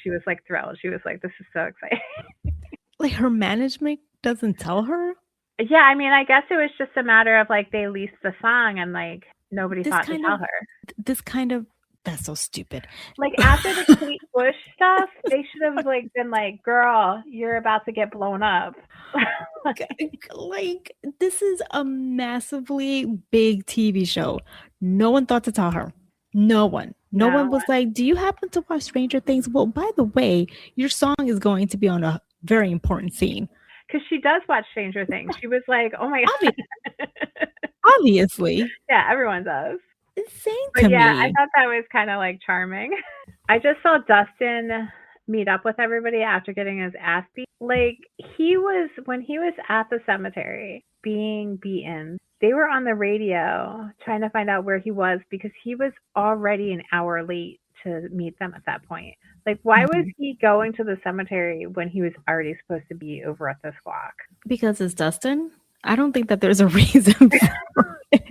S2: she was like thrilled. She was like, "This is so exciting."
S3: Like her management doesn't tell her?
S2: Yeah, I mean, I guess it was just a matter of like they leased the song and like nobody thought to tell her.
S3: That's so stupid.
S2: Like after the Kate Bush stuff, they should have like been like, "Girl, you're about to get blown up."
S3: Like this is a massively big TV show. No one thought to tell her. No one. No one was like, "Do you happen to watch Stranger Things? Well, by the way, your song is going to be on a very important scene."
S2: Because she does watch Stranger Things. She was like, "Oh my god!"
S3: Obviously.
S2: Yeah, everyone does.
S3: Insane
S2: but
S3: to me.
S2: I thought that was kind of like charming. I just saw Dustin meet up with everybody after getting his ass beat. Like when he was at the cemetery being beaten, they were on the radio trying to find out where he was because he was already an hour late to meet them at that point. Like, why was he going to the cemetery when he was already supposed to be over at the Squawk?
S3: Because it's Dustin? I don't think that there's a reason for it.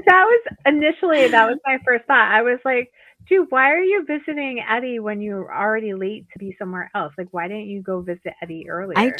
S2: That was my first thought. I was like, dude, why are you visiting Eddie when you're already late to be somewhere else? Like, why didn't you go visit Eddie earlier?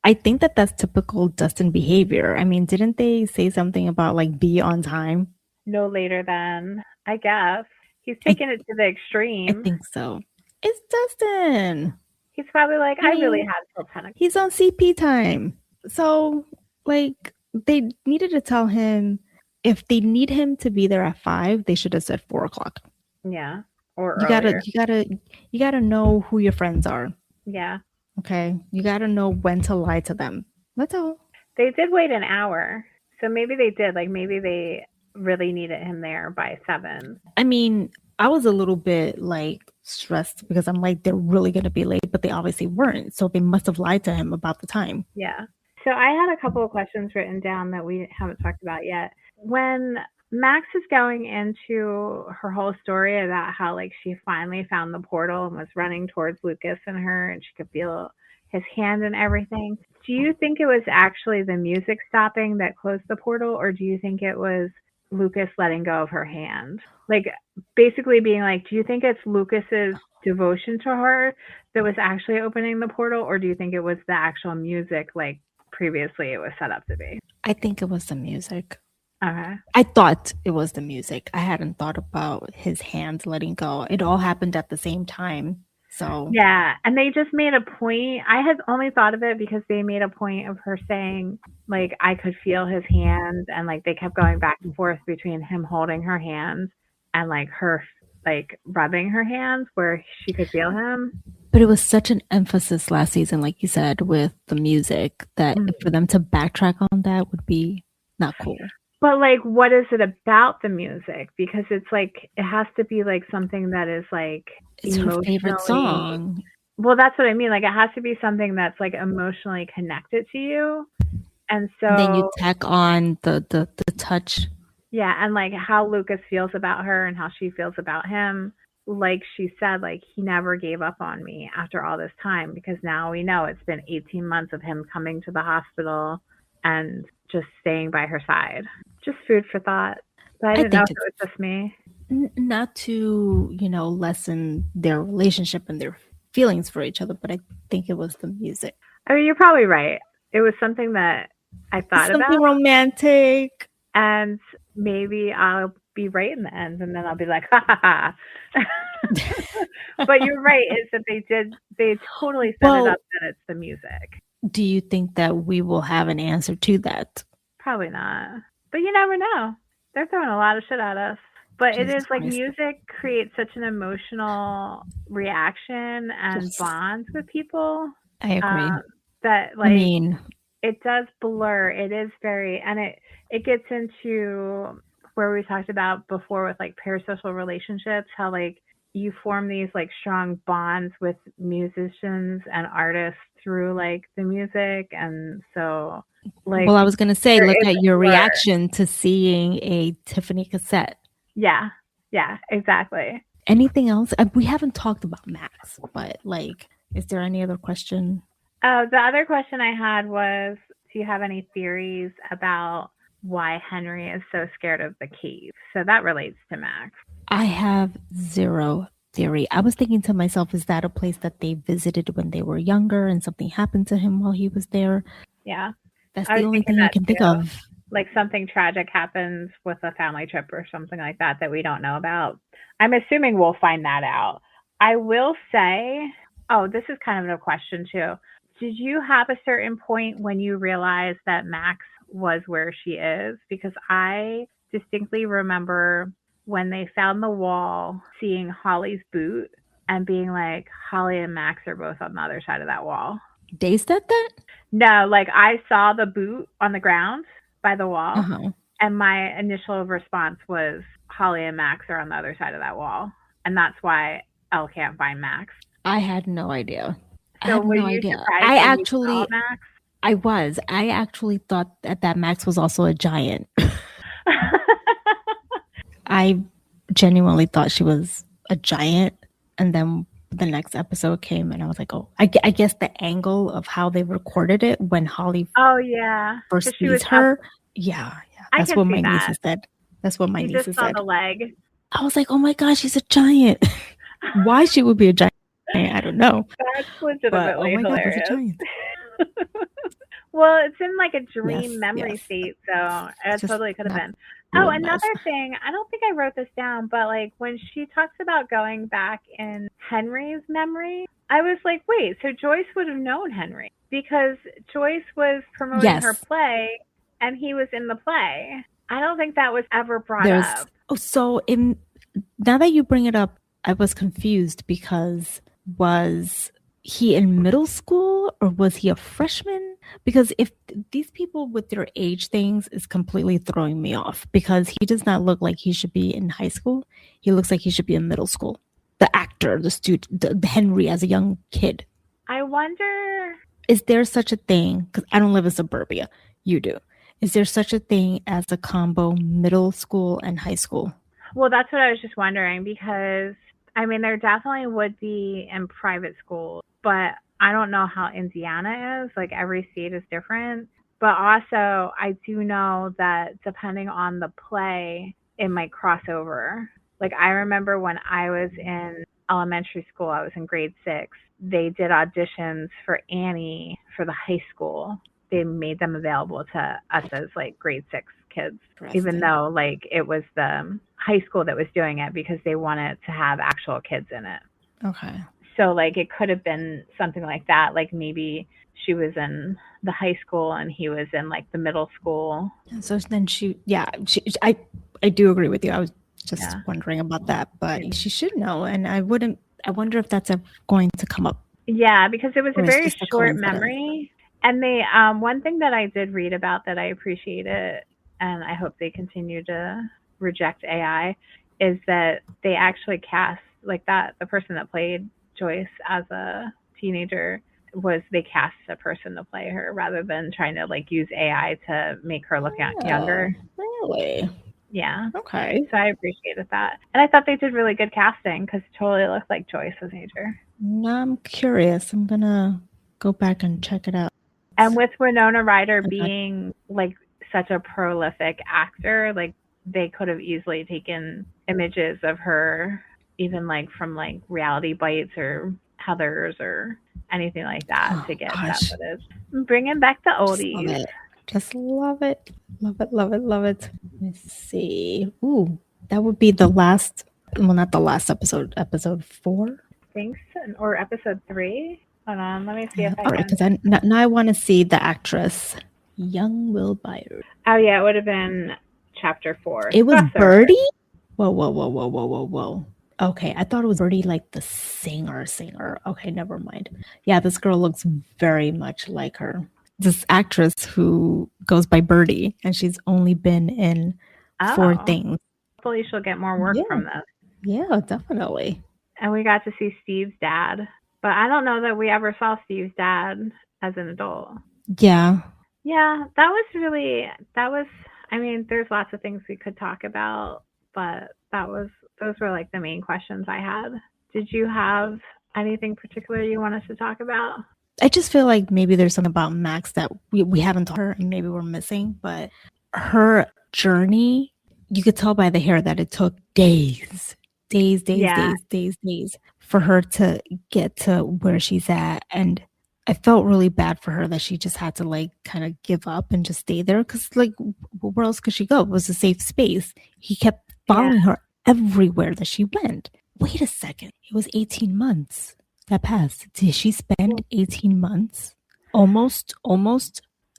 S3: I think that that's typical Dustin behavior. I mean, didn't they say something about like be on time?
S2: No later than, I guess. He's taking it to the extreme.
S3: I think so. It's Dustin.
S2: He's probably like, I really had till 10 o'clock.
S3: He's on CP time. So, like, they needed to tell him if they need him to be there at 5, they should have said 4 o'clock.
S2: Yeah. Or
S3: you gotta know who your friends are.
S2: Yeah.
S3: Okay. You gotta know when to lie to them. That's all.
S2: They did wait an hour. So maybe they did. Like maybe they really needed him there by 7.
S3: I mean, I was a little bit like stressed because I'm like, they're really gonna be late, but they obviously weren't. So they must have lied to him about the time.
S2: Yeah. So I had a couple of questions written down that we haven't talked about yet. When Max is going into her whole story about how like she finally found the portal and was running towards Lucas and her and she could feel his hand and everything. Do you think it was actually the music stopping that closed the portal, or do you think it was Lucas letting go of her hand? Like basically being like, do you think it's Lucas's devotion to her that was actually opening the portal, or do you think it was the actual music like previously it was set up to be?
S3: I think it was the music.
S2: Okay.
S3: I thought it was the music. I hadn't thought about his hand letting go. It all happened at the same time. So
S2: yeah, and they just made a point. I had only thought of it because they made a point of her saying like I could feel his hand, and like they kept going back and forth between him holding her hand and like her like rubbing her hands where she could feel him.
S3: But it was such an emphasis last season, like you said, with the music that for them to backtrack on that would be not cool.
S2: But like, what is it about the music? Because it's like, it has to be like something that is like
S3: it's her favorite song.
S2: Well, that's what I mean. Like, it has to be something that's like emotionally connected to you. And so
S3: then you tack on the touch.
S2: Yeah, and like how Lucas feels about her and how she feels about him. like she said, like he never gave up on me after all this time, because now we know it's been 18 months of him coming to the hospital and just staying by her side. Just food for thought. But I didn't know if it was just me.
S3: Not to, lessen their relationship and their feelings for each other, but I think it was the music.
S2: I mean, you're probably right. It was something that I thought about.
S3: Something romantic.
S2: And maybe I'll be right in the end, and then I'll be like, ha ha ha. But you're right, is that they totally set it up that it's the music.
S3: Do you think that we will have an answer to that?
S2: Probably not. But you never know. They're throwing a lot of shit at us. But Jesus it is like Christ. Music creates such an emotional reaction and bonds with people.
S3: I agree.
S2: That like it does blur. It is very, and it gets into where we talked about before with like parasocial relationships, how like you form these like strong bonds with musicians and artists through like the music. And so like,
S3: well, I was going to say, look at your reaction to seeing a Tiffany cassette.
S2: Yeah, exactly.
S3: Anything else? We haven't talked about Max, but like, is there any other question?
S2: The other question I had was, do you have any theories about why Henry is so scared of the cave? So that relates to Max.
S3: I have zero theory. I was thinking to myself, is that a place that they visited when they were younger and something happened to him while he was there?
S2: Yeah.
S3: That's the only thing I can think of.
S2: Like something tragic happens with a family trip or something like that we don't know about. I'm assuming we'll find that out. I will say, this is kind of a question too. Did you have a certain point when you realized that Max was where she is? Because I distinctly remember when they found the wall, seeing Holly's boot and being like, Holly and Max are both on the other side of that wall.
S3: They said that?
S2: No, like I saw the boot on the ground by the wall. And my initial response was, Holly and Max are on the other side of that wall. And that's why Elle can't find Max.
S3: I had no idea.
S2: So were you surprised when you saw Max?
S3: I was. I actually thought that Max was also a giant. I genuinely thought she was a giant. And then the next episode came and I was like, I guess the angle of how they recorded it when Holly first sees her. Yeah. That's what my nieces said. That's what my nieces said.
S2: Saw the leg.
S3: I was like, oh my gosh, she's a giant. Why she would be a giant, I don't know.
S2: That's legitimately hilarious. God, giant. Well, it's in like a dream memory state, so it totally could have been. Another thing, I don't think I wrote this down, but like when she talks about going back in Henry's memory, I was like, wait, so Joyce would have known Henry because Joyce was promoting her play and he was in the play. I don't think that was ever brought up.
S3: So now that you bring it up, I was confused because was he in middle school or was he a freshman? Because if these people with their age things is completely throwing me off because he does not look like he should be in high school. He looks like he should be in middle school. The actor, the student, the Henry as a young kid.
S2: I wonder.
S3: Is there such a thing? Because I don't live in suburbia. You do. Is there such a thing as a combo middle school and high school?
S2: Well, that's what I was just wondering because, I mean, there definitely would be in private schools, but I don't know how Indiana is. Like every state is different. But also, I do know that depending on the play, it might cross over. Like I remember when I was in elementary school, I was in grade 6. They did auditions for Annie for the high school. They made them available to us as like grade 6 kids, even though like it was the high school that was doing it because they wanted to have actual kids in it.
S3: Okay.
S2: So like it could have been something like that. Like maybe she was in the high school and he was in like the middle school.
S3: So then I do agree with you. I was just wondering about that, but she should know. And I wonder if that's going to come up.
S2: Yeah, because it was a very short memory. And they, one thing that I did read about that I appreciated, and I hope they continue to reject AI, is that they actually cast like that. The person that played Joyce as a teenager they cast a person to play her rather than trying to like use AI to make her look younger.
S3: Really?
S2: Yeah.
S3: Okay.
S2: So I appreciated that. And I thought they did really good casting because it totally looked like Joyce as Major.
S3: Now I'm curious. I'm gonna go back and check it out.
S2: And with Winona Ryder
S3: And
S2: being like such a prolific actor, like they could have easily taken images of her, even like from like Reality Bites or Heather's or anything like that
S3: oh
S2: to get that
S3: gosh,
S2: footage. Bringing back the
S3: just love
S2: oldies.
S3: it. Just love it. Love it. Love it. Love it. Let's see. Ooh, that would be the last. Well, not the last episode. Episode 4.
S2: Thanks. Or episode 3. Hold on, let me see if I
S3: All right,
S2: can.
S3: because now I want to see the actress, young Will Byers.
S2: Oh yeah, it would have been chapter 4.
S3: It was
S2: Susser.
S3: Birdie. Whoa, whoa, whoa, whoa, whoa, whoa, whoa. Okay, I thought it was Birdie, like the singer. Okay, never mind. Yeah, this girl looks very much like her. This actress who goes by Birdie, and she's only been in 4 things.
S2: Hopefully she'll get more work from this.
S3: Yeah, definitely.
S2: And we got to see Steve's dad. But I don't know that we ever saw Steve's dad as an adult.
S3: Yeah.
S2: Yeah, I mean, there's lots of things we could talk about, but those were like the main questions I had. Did you have anything particular you want us to talk about?
S3: I just feel like maybe there's something about Max that we haven't told her and maybe we're missing, but her journey, you could tell by the hair that it took days for her to get to where she's at. And I felt really bad for her that she just had to like kind of give up and just stay there. Cause like, where else could she go? It was a safe space. He kept following her everywhere that she went. Wait a second. It was 18 months that passed. Did she spend 18 months almost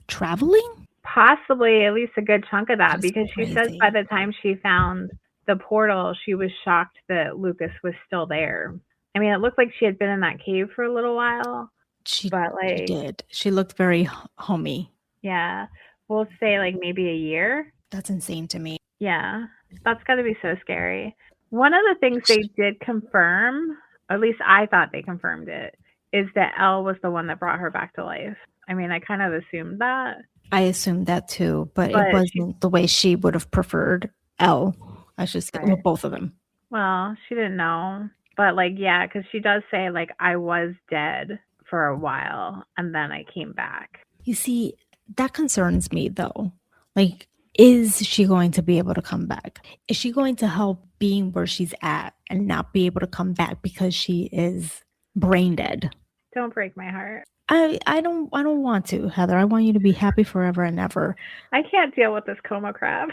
S3: traveling?
S2: Possibly at least a good chunk of that.
S3: That's
S2: because
S3: crazy.
S2: She says by the time she found the portal, she was shocked that Lucas was still there. I mean, it looked like she had been in that cave for a little while.
S3: She did. She looked very homey.
S2: Yeah. We'll say like maybe a year.
S3: That's insane to me.
S2: Yeah. That's got to be so scary. One of the things they did confirm, at least I thought they confirmed it, is that Elle was the one that brought her back to life. I mean, I kind of assumed that.
S3: I assumed that too, but it wasn't the way she would have preferred Elle. I should say, well, both of them.
S2: Well, she didn't know. But like, yeah, because she does say like, I was dead for a while and then I came back.
S3: You see, that concerns me though. Like, is she going to be able to come back? Is she going to help being where she's at and not be able to come back because she is brain dead?
S2: Don't break my heart.
S3: I don't want to, Heather. I want you to be happy forever and ever.
S2: I can't deal with this coma crap.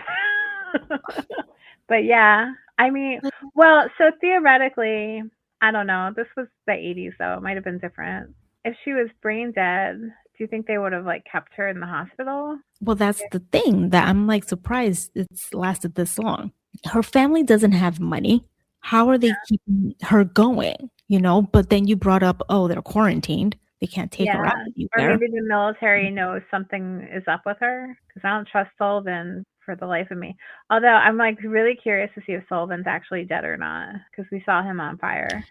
S2: But yeah, I mean, well, so theoretically, I don't know. This was the 80s, though. It might have been different. If she was brain dead, do you think they would have like kept her in the hospital?
S3: Well, that's the thing that I'm like surprised it's lasted this long. Her family doesn't have money. How are they keeping her going? You know, but then you brought up, oh, they're quarantined. They can't take her out anywhere.
S2: Or maybe the military knows something is up with her, because I don't trust Sullivan for the life of me. Although I'm like really curious to see if Sullivan's actually dead or not, because we saw him on fire.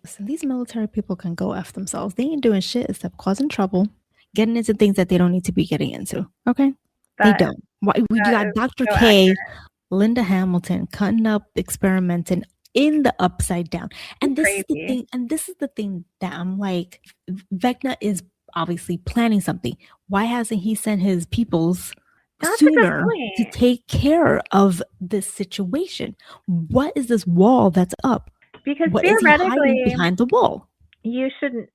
S3: Listen, these military people can go F themselves. They ain't doing shit except causing trouble, getting into things that they don't need to be getting into. Okay? They don't. You got Dr. K, Linda Hamilton cutting up, experimenting in the upside down. And this is the thing, that I'm like, Vecna is obviously planning something. Why hasn't he sent his peoples sooner to take care of this situation? What is this wall that's up?
S2: Because
S3: what
S2: theoretically,
S3: is he hiding behind the wall?
S2: You shouldn't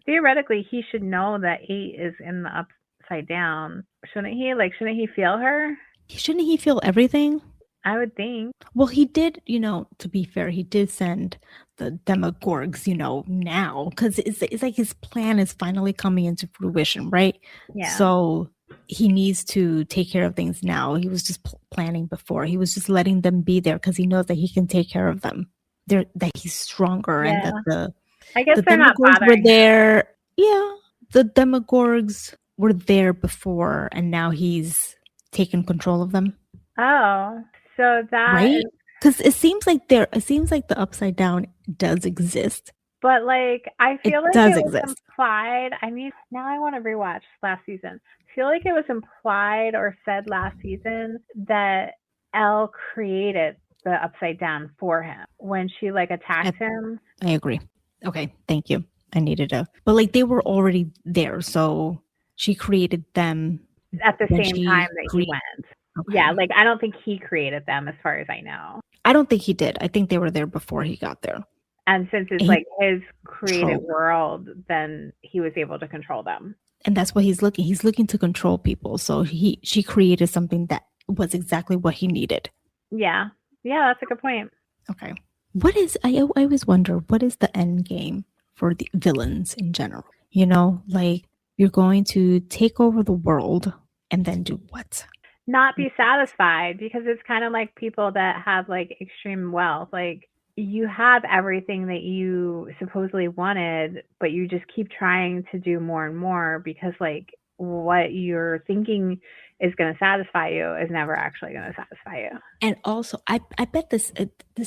S2: theoretically he should know that 8 is in the upside down. Shouldn't he? Shouldn't he feel her?
S3: Shouldn't he feel everything?
S2: I would think.
S3: Well, he did, to be fair, he did send the Demogorgs, now, because it's like his plan is finally coming into fruition, right?
S2: Yeah.
S3: So he needs to take care of things now. He was just planning before. He was just letting them be there because he knows that he can take care of them. That he's stronger, and that
S2: I guess
S3: the
S2: they're not
S3: Demogorgs
S2: bothering
S3: were there. Yeah, the Demogorgs were there before, and now he's taken control of them.
S2: Oh, so that
S3: right? Because it seems like the upside down does exist.
S2: But like, I feel like
S3: does
S2: it was
S3: exist.
S2: implied. I mean, now I want to rewatch last season. I feel like it was implied or said last season that Elle created the upside down for him when she like attacked him.
S3: I agree. Okay, thank you. I needed to, but like they were already there, so she created them
S2: At the
S3: when
S2: same
S3: she
S2: time that he
S3: created.
S2: went.
S3: Okay.
S2: Yeah, like I don't think he created them as far as I know.
S3: I don't think he did. I think they were there before he got there.
S2: And since it's
S3: He
S2: like his created
S3: controlled.
S2: world, then he was able to control them.
S3: And that's what he's looking. He's looking to control people. So she created something that was exactly what he needed.
S2: Yeah. Yeah, that's a good point.
S3: Okay. What is I always wonder, what is the end game for the villains in general? You know, like you're going to take over the world and then do what?
S2: Not be satisfied, because it's kind of like people that have like extreme wealth. Like you have everything that you supposedly wanted, but you just keep trying to do more and more because like what you're thinking is going to satisfy you is never actually going to satisfy you.
S3: And also, I bet this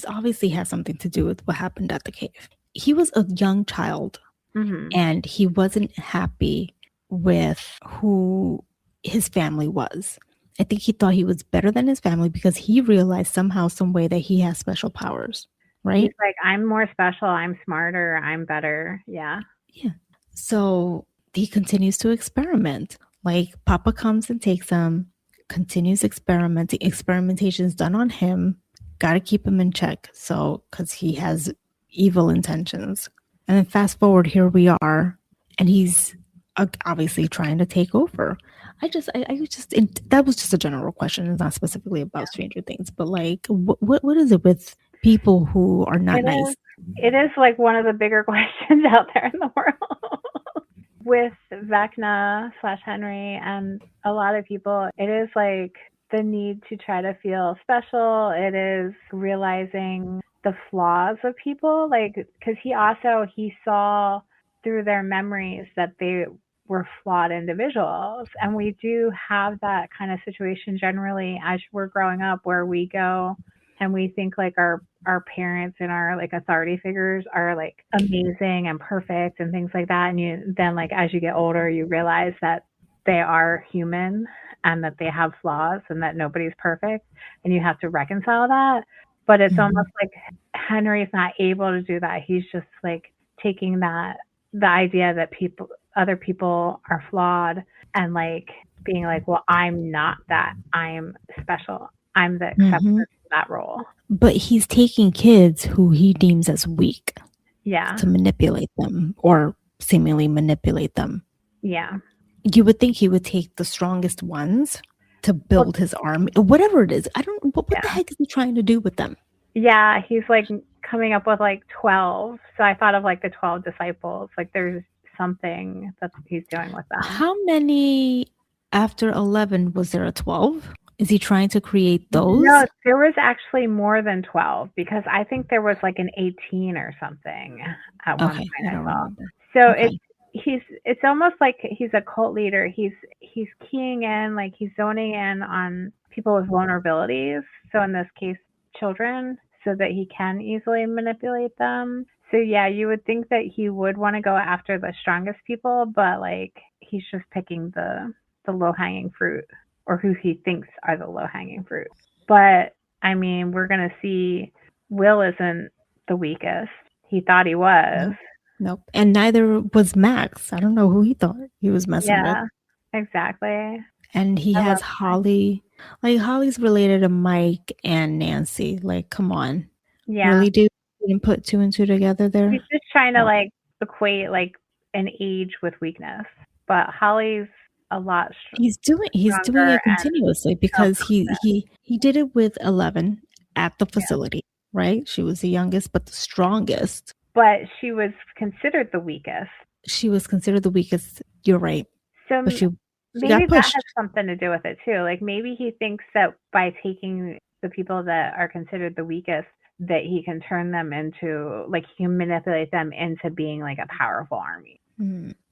S3: obviously has something to do with what happened at the cave. He was a young child, and he wasn't happy with who his family was. I think he thought he was better than his family because he realized somehow, some way that he has special powers, right?
S2: He's like, I'm more special, I'm smarter, I'm better. Yeah.
S3: Yeah. So he continues to experiment. Like Papa comes and takes him, continues experimenting. Experimentation is done on him. Got to keep him in check. So, because he has evil intentions. And then fast forward, here we are, and he's obviously trying to take over. That was just a general question. It's not specifically about Stranger Things, but like, what is it with people who are not nice?
S2: It is like one of the bigger questions out there in the world. With Vecna/Henry and a lot of people, it is like the need to try to feel special. It is realizing the flaws of people, like, because he saw through their memories that they were flawed individuals. And we do have that kind of situation generally as we're growing up, where we go and we think like our parents and our like authority figures are like amazing and perfect and things like that. And you then like as you get older, you realize that they are human and that they have flaws and that nobody's perfect, and you have to reconcile that. But it's almost like Henry's not able to do that. He's just like taking the idea that other people are flawed and like being like, well, I'm not that. I'm special. I'm the exception to that role.
S3: But he's taking kids who he deems as weak.
S2: Yeah.
S3: To manipulate them or seemingly manipulate them.
S2: Yeah.
S3: You would think he would take the strongest ones to build his army, whatever it is. I don't. What the heck is he trying to do with them?
S2: Yeah, he's like coming up with like 12. So I thought of like the 12 disciples. Like there's something that he's doing with them.
S3: How many after 11 was there? A 12? Is he trying to create those?
S2: No, there was actually more than 12, because I think there was like an 18 or something at one point.
S3: I don't remember.
S2: So it's almost like he's a cult leader. He's keying in, like he's zoning in on people with vulnerabilities. So in this case, children, so that he can easily manipulate them. So yeah, you would think that he would want to go after the strongest people, but like he's just picking the low-hanging fruit, or who he thinks are the low-hanging fruit. But I mean, we're going to see Will isn't the weakest. He thought he was.
S3: Nope. And neither was Max. I don't know who he thought he was messing with.
S2: Yeah, exactly.
S3: And he has Holly. Like, Holly's related to Mike and Nancy. Like, come on.
S2: Yeah.
S3: Really, dude? You didn't put 2 and 2 together there?
S2: He's just trying to like equate like an age with weakness. But Holly's a lot stronger.
S3: He's doing it continuously, because he did it with 11 at the facility, right? She was the youngest but the strongest.
S2: But she was considered the weakest.
S3: She was considered the weakest. You're right.
S2: So
S3: but she
S2: maybe that has something to do with it too. Like maybe he thinks that by taking the people that are considered the weakest, that he can turn them into, like, he can manipulate them into being like a powerful army.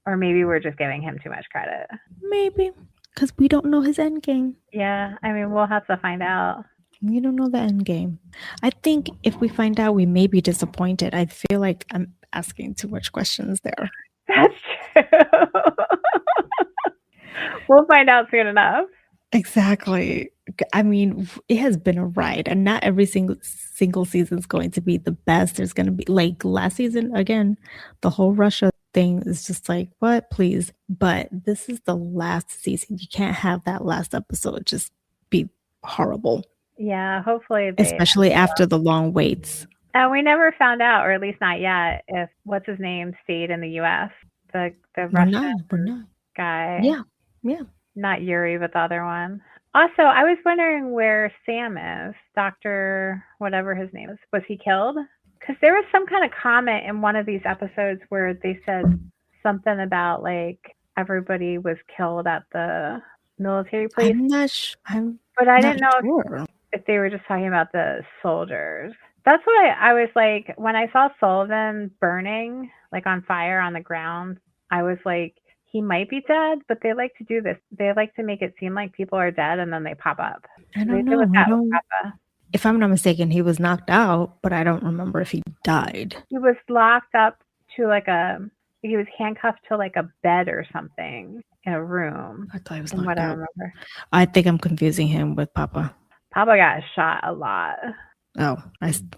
S2: Or maybe we're just giving him too much credit.
S3: Maybe, because we don't know his end game.
S2: Yeah, I mean, we'll have to find out.
S3: We don't know the end game. I think if we find out, we may be disappointed. I feel like asking too much questions there.
S2: That's true. We'll find out soon enough.
S3: Exactly. I mean, it has been a ride, and not every single season is going to be the best. There's going to be like last season again, the whole Russia thing is just like, what, please? But this is the last season. You can't have that last episode just be horrible.
S2: Yeah, hopefully
S3: especially after the long waits.
S2: And we never found out, or at least not yet, if what's his name stayed in the U.S. The Russian guy.
S3: Yeah.
S2: Not Yuri, but the other one. Also, I was wondering where Sam is. Dr. whatever his name is. Was he killed? Because there was some kind of comment in one of these episodes where they said something about like everybody was killed at the military place. But I didn't know if they were just talking about the soldiers. That's why I was like, when I saw Sullivan burning, like on fire on the ground, I was like, he might be dead, but they like to do this. They like to make it seem like people are dead and then they pop up.
S3: I don't know. If I'm not mistaken, he was knocked out, but I don't remember if he died.
S2: He was locked up to he was handcuffed to like a bed or something in a room.
S3: I thought he was knocked out.
S2: I remember.
S3: I think I'm confusing him with Papa.
S2: Papa got shot a lot.
S3: Oh,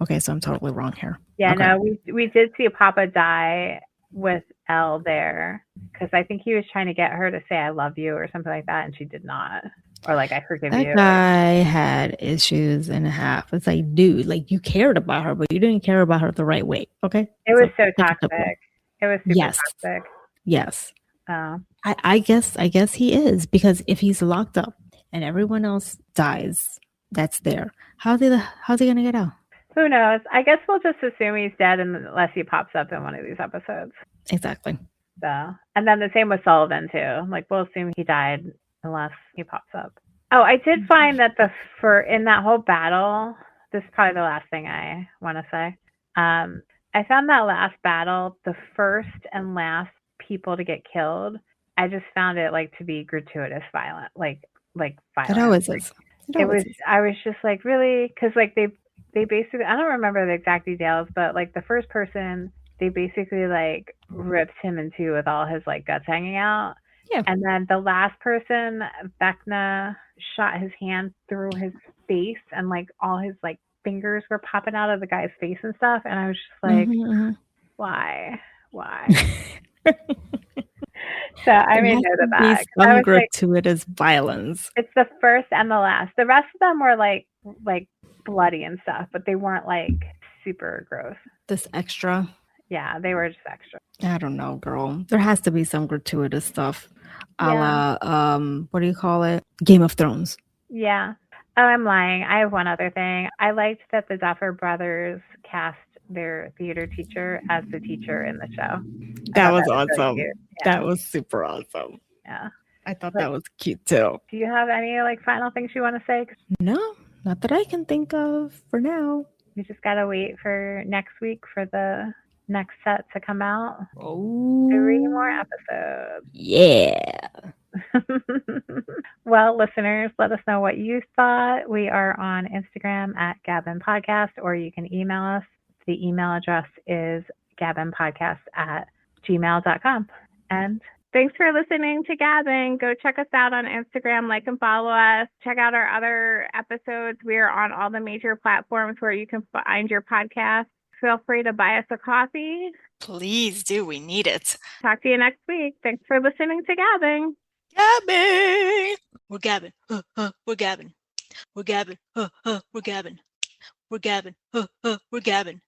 S3: okay, so I'm totally wrong here.
S2: Yeah,
S3: okay.
S2: No, we did see Papa die with Elle there because I think he was trying to get her to say I love you or something like that, and she did not. Or like I forgive you.
S3: That guy had issues and a half. It's like, dude, like you cared about her, but you didn't care about her the right way. Okay.
S2: It was so toxic. It was super toxic.
S3: Yes. I guess he is, because if he's locked up and everyone else dies, that's there. How's he gonna get out?
S2: Who knows? I guess we'll just assume he's dead unless he pops up in one of these episodes.
S3: Exactly.
S2: So, and then the same with Sullivan too. Like we'll assume he died unless he pops up. Oh, I did find that in that whole battle, this is probably the last thing I want to say. I found that last battle, the first and last people to get killed, I just found it like to be gratuitous violent, like violent.
S3: It always is.
S2: I was just like, really? Because like they basically, I don't remember the exact details, but like the first person, they basically like ripped him in two with all his like guts hanging out.
S3: Yeah.
S2: And then the last person, Vecna shot his hand through his face and like all his like fingers were popping out of the guy's face and stuff. And I was just like, why? So I made note of that.
S3: Some gratuitous violence.
S2: It's the first and the last. The rest of them were like bloody and stuff, but they weren't like super gross.
S3: This extra.
S2: Yeah, they were just extra.
S3: I don't know, girl. There has to be some gratuitous stuff. A la, what do you call it? Game of Thrones.
S2: Yeah. Oh, I'm lying. I have one other thing. I liked that the Duffer Brothers cast their theater teacher as the teacher in the show.
S3: That was awesome.
S2: Really
S3: that was super awesome.
S2: Yeah.
S3: I thought that was cute too.
S2: Do you have any like final things you want to say?
S3: No, not that I can think of for now.
S2: We just got to wait for next week for the next set to come out.
S3: Oh,
S2: 3 more episodes.
S3: Yeah.
S2: Well, listeners, let us know what you thought. We are on Instagram at GabBin'Podcast, or you can email us. The email address is GabBin'Podcast@gmail.com. And thanks for listening to Gabbin. Go check us out on Instagram, like and follow us. Check out our other episodes. We are on all the major platforms where you can find your podcast. Feel free to buy us a coffee.
S1: Please do. We need it.
S2: Talk to you next week. Thanks for listening to Gabbin.
S1: Gabbin! We're Gabbin. We're Gabbin. We're Gabbin. We're Gabbin. We're Gabbin. We're Gabbin.